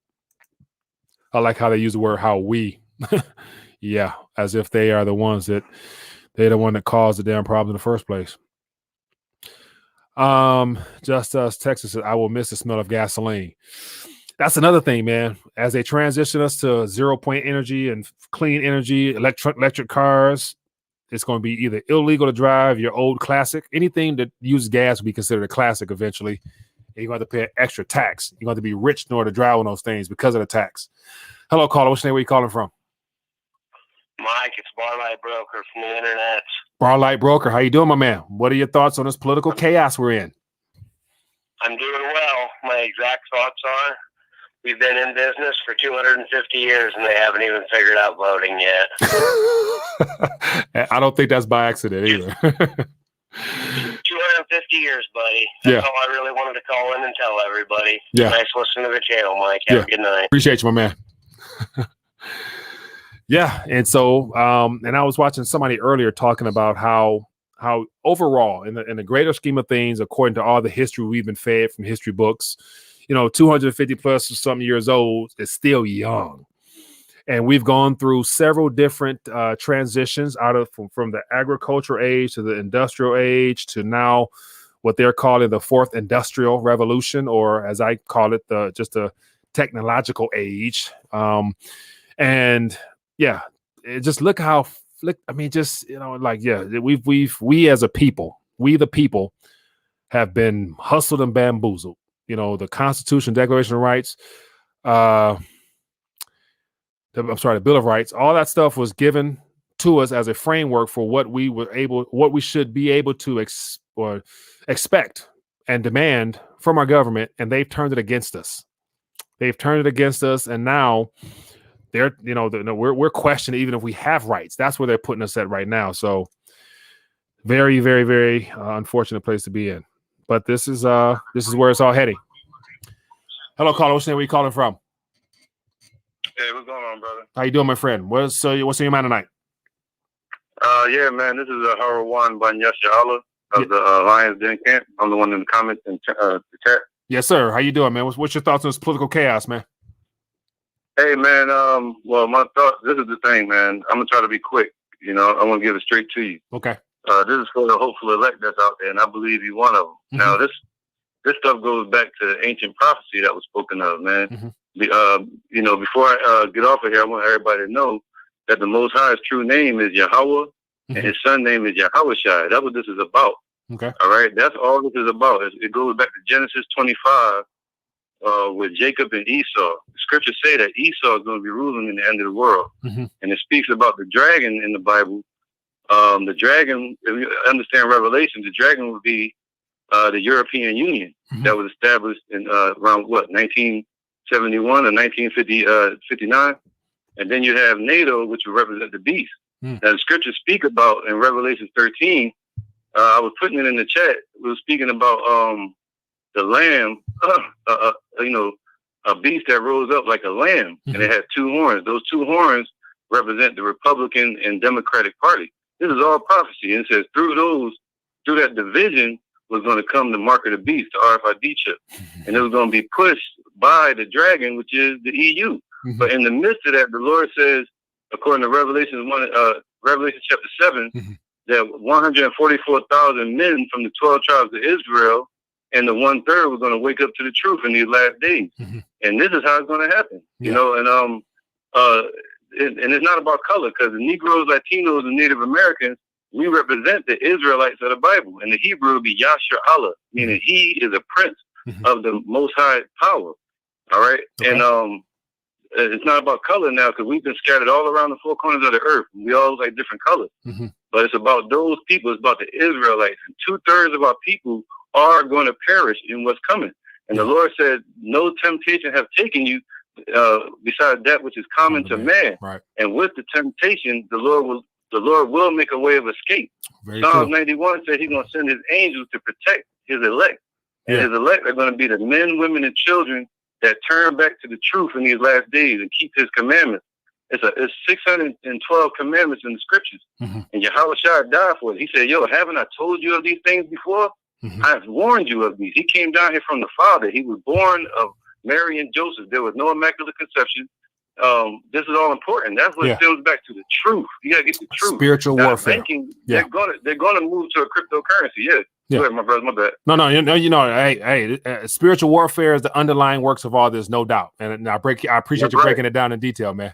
I like how they use the word how we. Yeah, as if they are the ones that they're the one that caused the damn problem in the first place. Just us, Texas says, I will miss the smell of gasoline. That's another thing, man. As they transition us to 0 point energy and clean energy, electric cars, it's going to be either illegal to drive your old classic. Anything that uses gas will be considered a classic eventually. And you're going to have to pay an extra tax. You're going to have to be rich in order to drive on those things because of the tax. Hello, caller. What's your name? Where you calling from? Mike, it's Barlight Broker from the internet. Barlight Broker, how you doing, my man? What are your thoughts on this political chaos we're in? I'm doing well. My exact thoughts are we've been in business for 250 years and they haven't even figured out voting yet. I don't think that's by accident either. 250 years, buddy. That's all I really wanted to call in and tell everybody. Yeah. Nice listening to the channel, Mike. Have a good night. Appreciate you, my man. Yeah, and so and I was watching somebody earlier talking about how overall in the greater scheme of things, according to all the history we've been fed from history books, 250 plus or something years old is still young. And we've gone through several different transitions from the agricultural age to the industrial age to now what they're calling the fourth industrial revolution, or as I call it, just a technological age. And yeah, just look how we as a people, the people have been hustled and bamboozled. The Constitution, Declaration of Rights, the Bill of Rights, all that stuff was given to us as a framework for what we should be able to expect and demand from our government, and they've turned it against us. And now they're, we're questioning even if we have rights. That's where they're putting us at right now. So very, very, very unfortunate place to be in. But this is where it's all heading. Hello, caller. What's your name? Where you calling from? Hey, what's going on, brother? How you doing, my friend? What's on your mind tonight? Yeah, man. This is Harawan Banyasha Allah of the Lions Den camp. I'm the one in the comments and the chat. Yes, sir. How you doing, man? What's your thoughts on this political chaos, man? Hey, man. Well, my thought. This is the thing, man. I'm gonna try to be quick. I want to give it straight to you. Okay. This is for the hopeful elect that's out there, and I believe you're one of them. Mm-hmm. Now, this stuff goes back to ancient prophecy that was spoken of, man. Mm-hmm. Before I get off of here, I want everybody to know that the Most High's true name is Yahweh, mm-hmm. and his son name is Yahushai. That's what this is about. Okay. All right. That's all this is about. It goes back to Genesis 25 with Jacob and Esau. The scriptures say that Esau is going to be ruling in the end of the world. Mm-hmm. And it speaks about the dragon in the Bible. The dragon, if you understand Revelation, the dragon would be the European Union mm-hmm. that was established in around 1971 or 1959. And then you have NATO, which would represent the beast. Mm. Now, the scriptures speak about in Revelation 13, I was putting it in the chat, we were speaking about the lamb, a beast that rose up like a lamb, mm-hmm. and it had two horns. Those two horns represent the Republican and Democratic Party. This is all prophecy. And it says through that division was going to come the mark of the beast, the RFID chip. Mm-hmm. And it was going to be pushed by the dragon, which is the EU. Mm-hmm. But in the midst of that, the Lord says, according to Revelation chapter 7, mm-hmm. that 144,000 men from the 12 tribes of Israel and the 1/3 were going to wake up to the truth in these last days. Mm-hmm. And this is how it's going to happen, and it's not about color, because the Negroes, Latinos, and Native Americans, we represent the Israelites of the Bible. And the Hebrew would be Yasher Allah, meaning he is a prince mm-hmm. of the Most High power. All right. Okay. And it's not about color now, because we've been scattered all around the four corners of the earth. We all look like different colors. Mm-hmm. But it's about those people. It's about the Israelites. And 2/3 of our people are going to perish in what's coming. And the Lord said, no temptation have taken you besides that which is common to man. Right. And with the temptation, the Lord will make a way of escape. Psalms 91 said he's going to send his angels to protect his elect. And his elect are going to be the men, women, and children that turn back to the truth in these last days and keep his commandments. It's 612 commandments in the scriptures. Mm-hmm. And Yahweh Shai died for it. He said, yo, haven't I told you of these things before? Mm-hmm. I've warned you of these. He came down here from the Father. He was born of Mary and Joseph. There was no immaculate conception. This is all important. That's what stems back to the truth. You gotta get the truth. Spiritual warfare. Banking, they're gonna move to a cryptocurrency. Yeah. Go ahead, my brother. My bad. No. Hey. Spiritual warfare is the underlying works of all this, no doubt. And I appreciate you breaking it down in detail, man.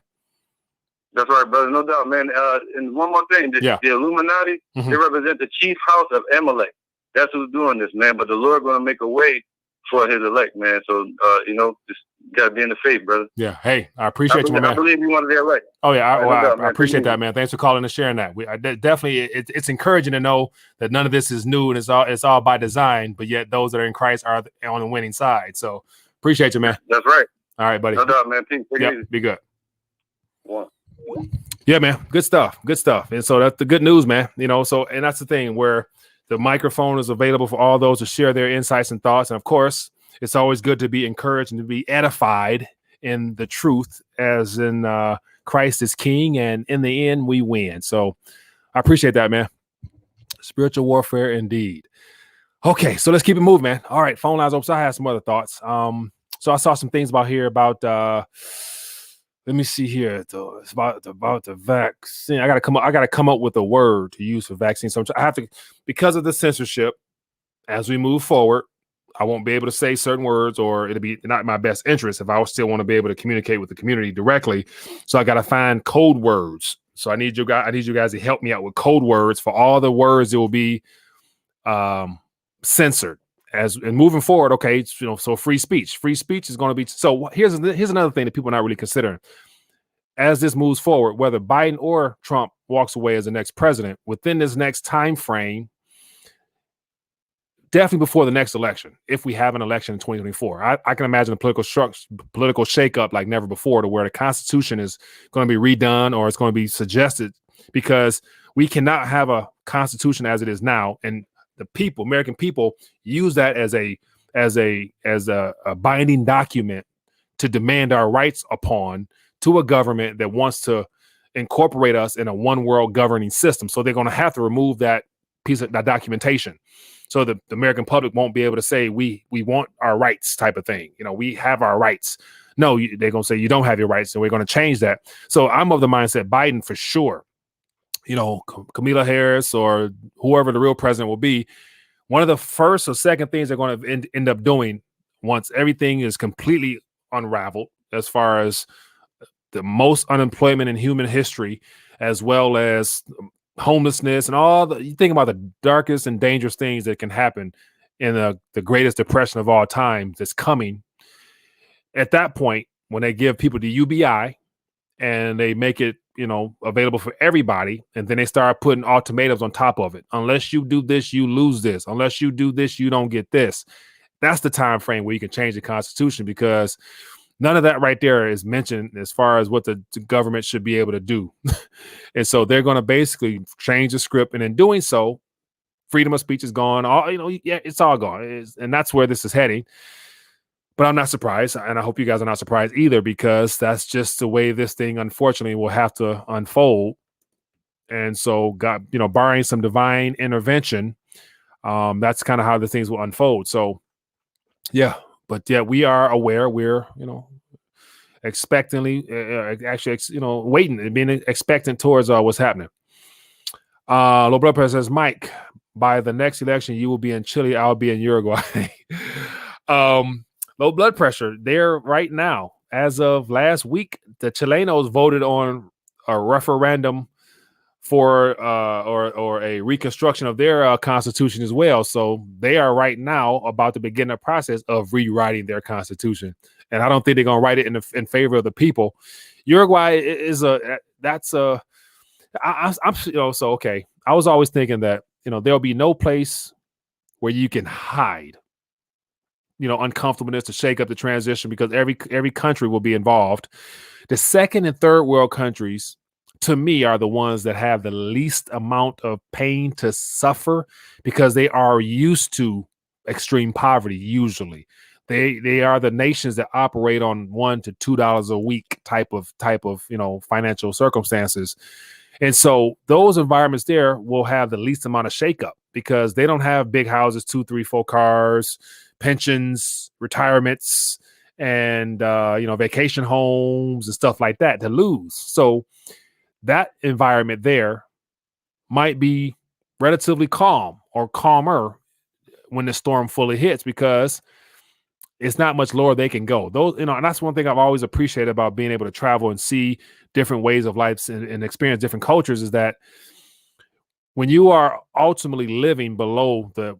That's right, brother. No doubt, man. And one more thing, the Illuminati, they represent the chief house of Amalek. That's who's doing this, man. But the Lord gonna make a way for his elect, man. So just gotta be in the faith, brother. Yeah. Hey, I appreciate you, man. I believe you one of the elect. Oh yeah, I appreciate that, man. Thanks for calling and sharing that. Definitely, it's encouraging to know that none of this is new and it's all by design. But yet, those that are in Christ are on the winning side. So appreciate you, man. That's right. All right, buddy. No doubt, man. Peace. Be good. One. Yeah, man. Good stuff. And so that's the good news, man. And that's the thing where the microphone is available for all those to share their insights and thoughts. And of course, it's always good to be encouraged and to be edified in the truth, as in Christ is king, and in the end, we win. So I appreciate that, man. Spiritual warfare indeed. Okay, so let's keep it moving, man. All right, phone lines open. So I have some other thoughts. So I saw some things about let me see here. It's about the vaccine. I gotta come up with a word to use for vaccine. So I have to, because of the censorship, as we move forward, I won't be able to say certain words, or it'll be not in my best interest if I still want to be able to communicate with the community directly. So I gotta find code words. So I need you guys to help me out with code words for all the words that will be censored. And moving forward, okay, so free speech is going to be. So here's another thing that people are not really considering. As this moves forward, whether Biden or Trump walks away as the next president, within this next time frame, definitely before the next election, if we have an election in 2024, I can imagine a political shakeup like never before, to where the Constitution is going to be redone, or it's going to be suggested, because we cannot have a Constitution as it is now, and the people, American people, use that as a binding document to demand our rights upon to a government that wants to incorporate us in a one world governing system. So they're going to have to remove that piece of that documentation, so the American public won't be able to say we want our rights type of thing. We have our rights. No, they're going to say you don't have your rights, and we're going to change that. So I'm of the mindset Biden for sure. Kamala Harris or whoever the real president will be, one of the first or second things they're going to end up doing once everything is completely unraveled, as far as the most unemployment in human history, as well as homelessness and you think about the darkest and dangerous things that can happen in the greatest depression of all time that's coming. At that point, when they give people the UBI and they make it available for everybody, and then they start putting ultimatums on top of it. Unless you do this, you lose this. Unless you do this, you don't get this. That's the time frame where you can change the Constitution, because none of that right there is mentioned as far as what the government should be able to do. And so they're going to basically change the script, and in doing so, freedom of speech is gone. It's all gone, and that's where this is heading. But I'm not surprised, and I hope you guys are not surprised either, because that's just the way this thing, unfortunately, will have to unfold. And so, barring some divine intervention, that's kind of how the things will unfold. So, yeah, but yeah, we are aware. We're, expectantly, waiting and being expectant towards what's happening. Low blood pressure says, Mike, by the next election, you will be in Chile. I'll be in Uruguay. Low blood pressure there right now. As of last week, the Chilenos voted on a referendum for or a reconstruction of their constitution as well. So they are right now about to begin the process of rewriting their constitution. and I don't think they're going to write it in favor of the people. Uruguay is I'm so okay. I was always thinking that there'll be no place where you can hide uncomfortableness to shake up the transition, because every country will be involved. The second and third world countries, to me, are the ones that have the least amount of pain to suffer, because they are used to extreme poverty. Usually they are the nations that operate on $1 to $2 a week type of financial circumstances. And so those environments there will have the least amount of shakeup, because they don't have big houses, 2, 3, 4 cars, pensions, retirements, and vacation homes and stuff like that to lose. So that environment there might be relatively calm or calmer when the storm fully hits, because it's not much lower they can go. Those, and that's one thing I've always appreciated about being able to travel and see different ways of life and experience different cultures, is that when you are ultimately living below the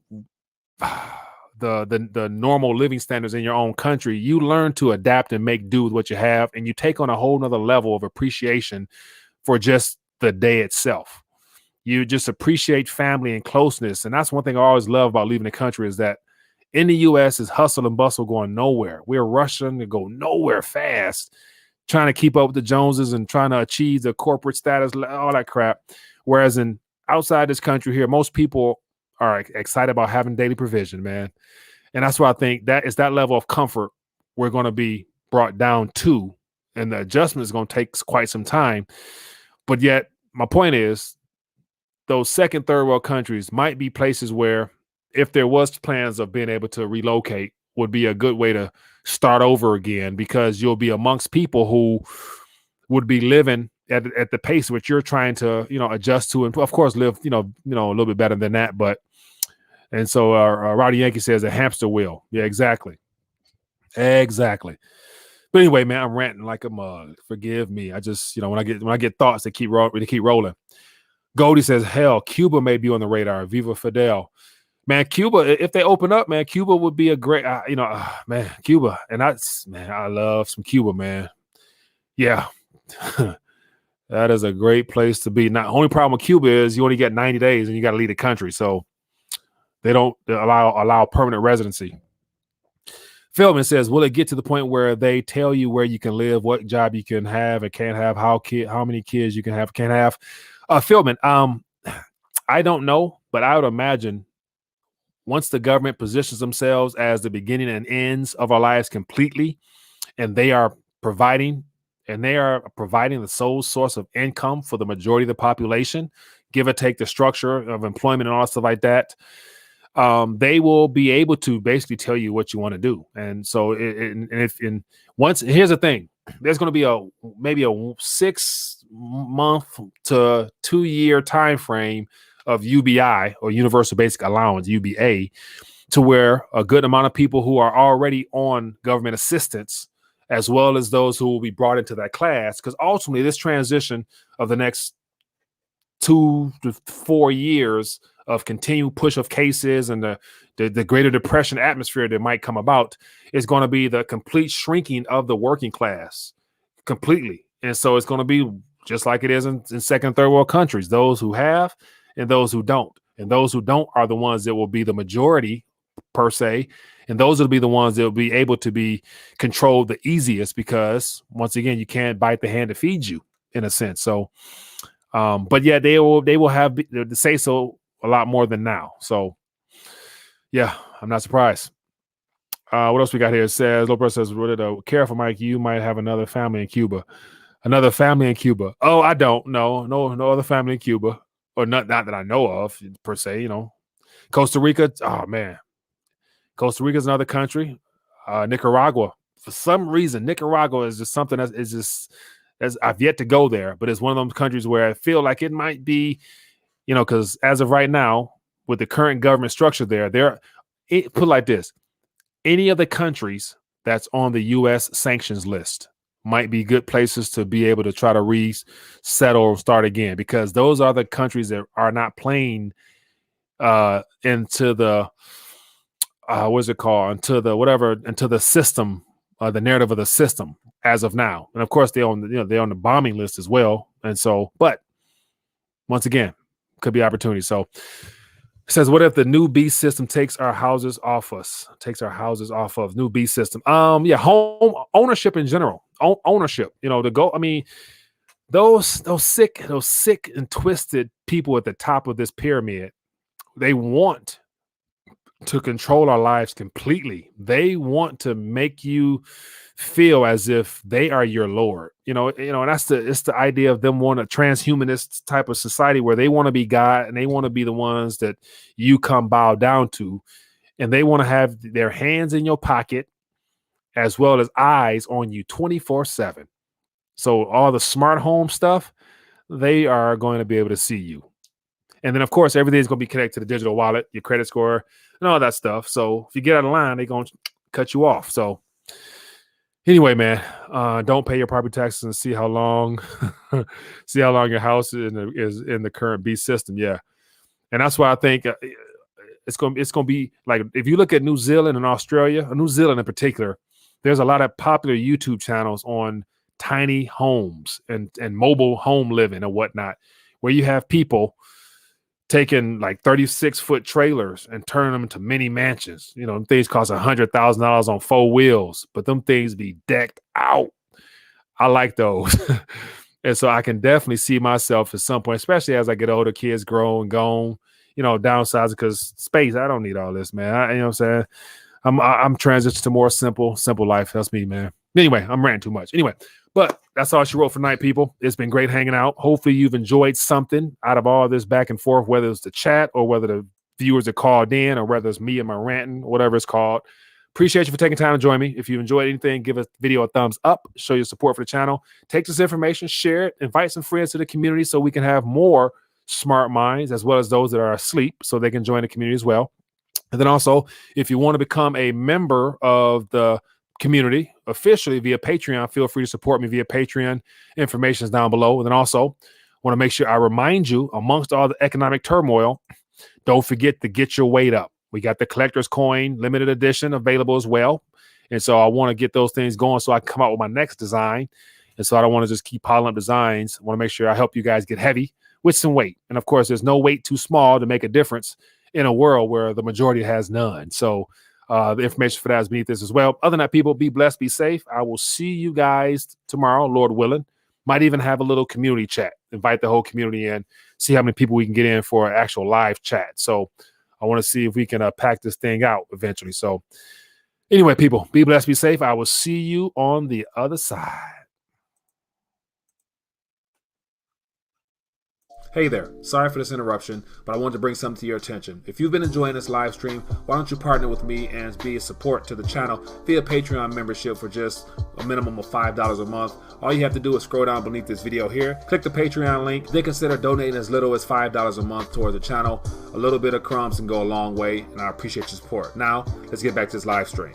normal living standards in your own country, you learn to adapt and make do with what you have, and you take on a whole nother level of appreciation for just the day itself. You just appreciate family and closeness. And that's one thing I always love about leaving the country, is that in the U.S. is hustle and bustle going nowhere. We're rushing to go nowhere fast, trying to keep up with the Joneses and trying to achieve the corporate status, all that crap. Whereas outside this country here, most people are excited about having daily provision, man. And that's why I think that is that level of comfort we're going to be brought down to. And the adjustment is going to take quite some time. But yet, my point is, those second, third world countries might be places where, if there was plans of being able to relocate, would be a good way to start over again, because you'll be amongst people who would be living at the pace which you're trying to, adjust to, and of course live, a little bit better than that. But, and so Rowdy Yankee says a hamster wheel. Yeah, exactly. Exactly. But anyway, man, I'm ranting like a mug. Forgive me. I just, when I get thoughts, they keep rolling. Goldie says, hell, Cuba may be on the radar. Viva Fidel. Man, Cuba, if they open up, man, Cuba would be a great, man, Cuba. And I love some Cuba, man. Yeah. That is a great place to be. Now, only problem with Cuba is you only get 90 days and you got to leave the country. So they don't allow permanent residency. Philman says, will it get to the point where they tell you where you can live, what job you can have and can't have, how many kids you can have, can't have? Philman, I don't know, but I would imagine once the government positions themselves as the beginning and ends of our lives completely, and they are providing the sole source of income for the majority of the population, give or take the structure of employment and all stuff like that, they will be able to basically tell you what you want to do. And so, here's the thing, there's going to be maybe a 6 month to 2 year time frame of UBI, or Universal Basic Allowance, UBA, to where a good amount of people who are already on government assistance, as well as those who will be brought into that class, because ultimately this transition of the next 2 to 4 years of continued push of cases and the Greater Depression atmosphere that might come about is going to be the complete shrinking of the working class completely. And so it's going to be just like it is in second and third world countries, those who have and those who don't. And those who don't are the ones that will be the majority per se. And those will be the ones that will be able to be controlled the easiest, because once again, you can't bite the hand that feeds you in a sense. So, but yeah, they will have to say so a lot more than now. So yeah, I'm not surprised. What else we got here? It says, Lopez says, careful, Mike, you might have another family in Cuba. Another family in Cuba. Oh, I don't. No other family in Cuba. Or not that I know of per se, Costa Rica. Oh man. Costa Rica is another country. Nicaragua. For some reason, Nicaragua is just something as I've yet to go there, but it's one of those countries where I feel like it might be, because as of right now, with the current government structure there, put it like this: any of the countries that's on the U.S. sanctions list might be good places to be able to try to resettle or start again, because those are the countries that are not playing into the what's it called? Into the system the narrative of the system as of now. And of course, they're on the bombing list as well. And so, but once again, could be opportunity. So it says, what if the new beast system takes our houses off us? Takes our houses off of new beast system. Yeah, home ownership in general. Ownership. Those sick and twisted people at the top of this pyramid, they want to control our lives completely. They want to make you feel as if they are your Lord. And it's the idea of them want a transhumanist type of society where they want to be God and they want to be the ones that you come bow down to. And they want to have their hands in your pocket as well as eyes on you 24/7. So all the smart home stuff, they are going to be able to see you. And then, of course, everything's going to be connected to the digital wallet, your credit score, and all that stuff. So if you get out of line, they're going to cut you off. So anyway, man, don't pay your property taxes and see how long your house is in the current beast system. Yeah. And that's why I think it's going to be like, if you look at New Zealand and Australia, or New Zealand in particular, there's a lot of popular YouTube channels on tiny homes and mobile home living and whatnot, where you have people taking like 36-foot trailers and turning them into mini mansions. Them things cost $100,000 on 4 wheels, but them things be decked out. I like those. And so I can definitely see myself at some point, especially as I get older, kids grow and gone, downsizing because space, I don't need all this, man. You know what I'm saying? I'm transitioning to more simple life. That's me, man. Anyway, I'm ranting too much. Anyway, but that's all she wrote for tonight, people. It's been great hanging out. Hopefully you've enjoyed something out of all this back and forth, whether it's the chat or whether the viewers are called in or whether it's me and my ranting, whatever it's called. Appreciate you for taking time to join me. If you enjoyed anything, give a video a thumbs up, show your support for the channel. Take this information, share it, invite some friends to the community so we can have more smart minds as well as those that are asleep so they can join the community as well. And then also, if you want to become a member of the community officially via Patreon, feel free to support me via Patreon. Information is down below. And then also want to make sure I remind you, amongst all the economic turmoil, don't forget to get your weight up. We got the collector's coin limited edition available as well. And so I want to get those things going so I can come out with my next design. And so I don't want to just keep piling up designs. I want to make sure I help you guys get heavy with some weight. And of course, there's no weight too small to make a difference in a world where the majority has none. So the information for that is beneath this as well. Other than that, people, be blessed, be safe. I will see you guys tomorrow, Lord willing. Might even have a little community chat. Invite the whole community in, see how many people we can get in for an actual live chat. So I want to see if we can pack this thing out eventually. So anyway, people, be blessed, be safe. I will see you on the other side. Hey there, sorry for this interruption, but I wanted to bring something to your attention. If you've been enjoying this live stream, why don't you partner with me and be a support to the channel via Patreon membership for just a minimum of $5 a month. All you have to do is scroll down beneath this video here, click the Patreon link, then consider donating as little as $5 a month towards the channel. A little bit of crumbs can go a long way, and I appreciate your support. Now, let's get back to this live stream.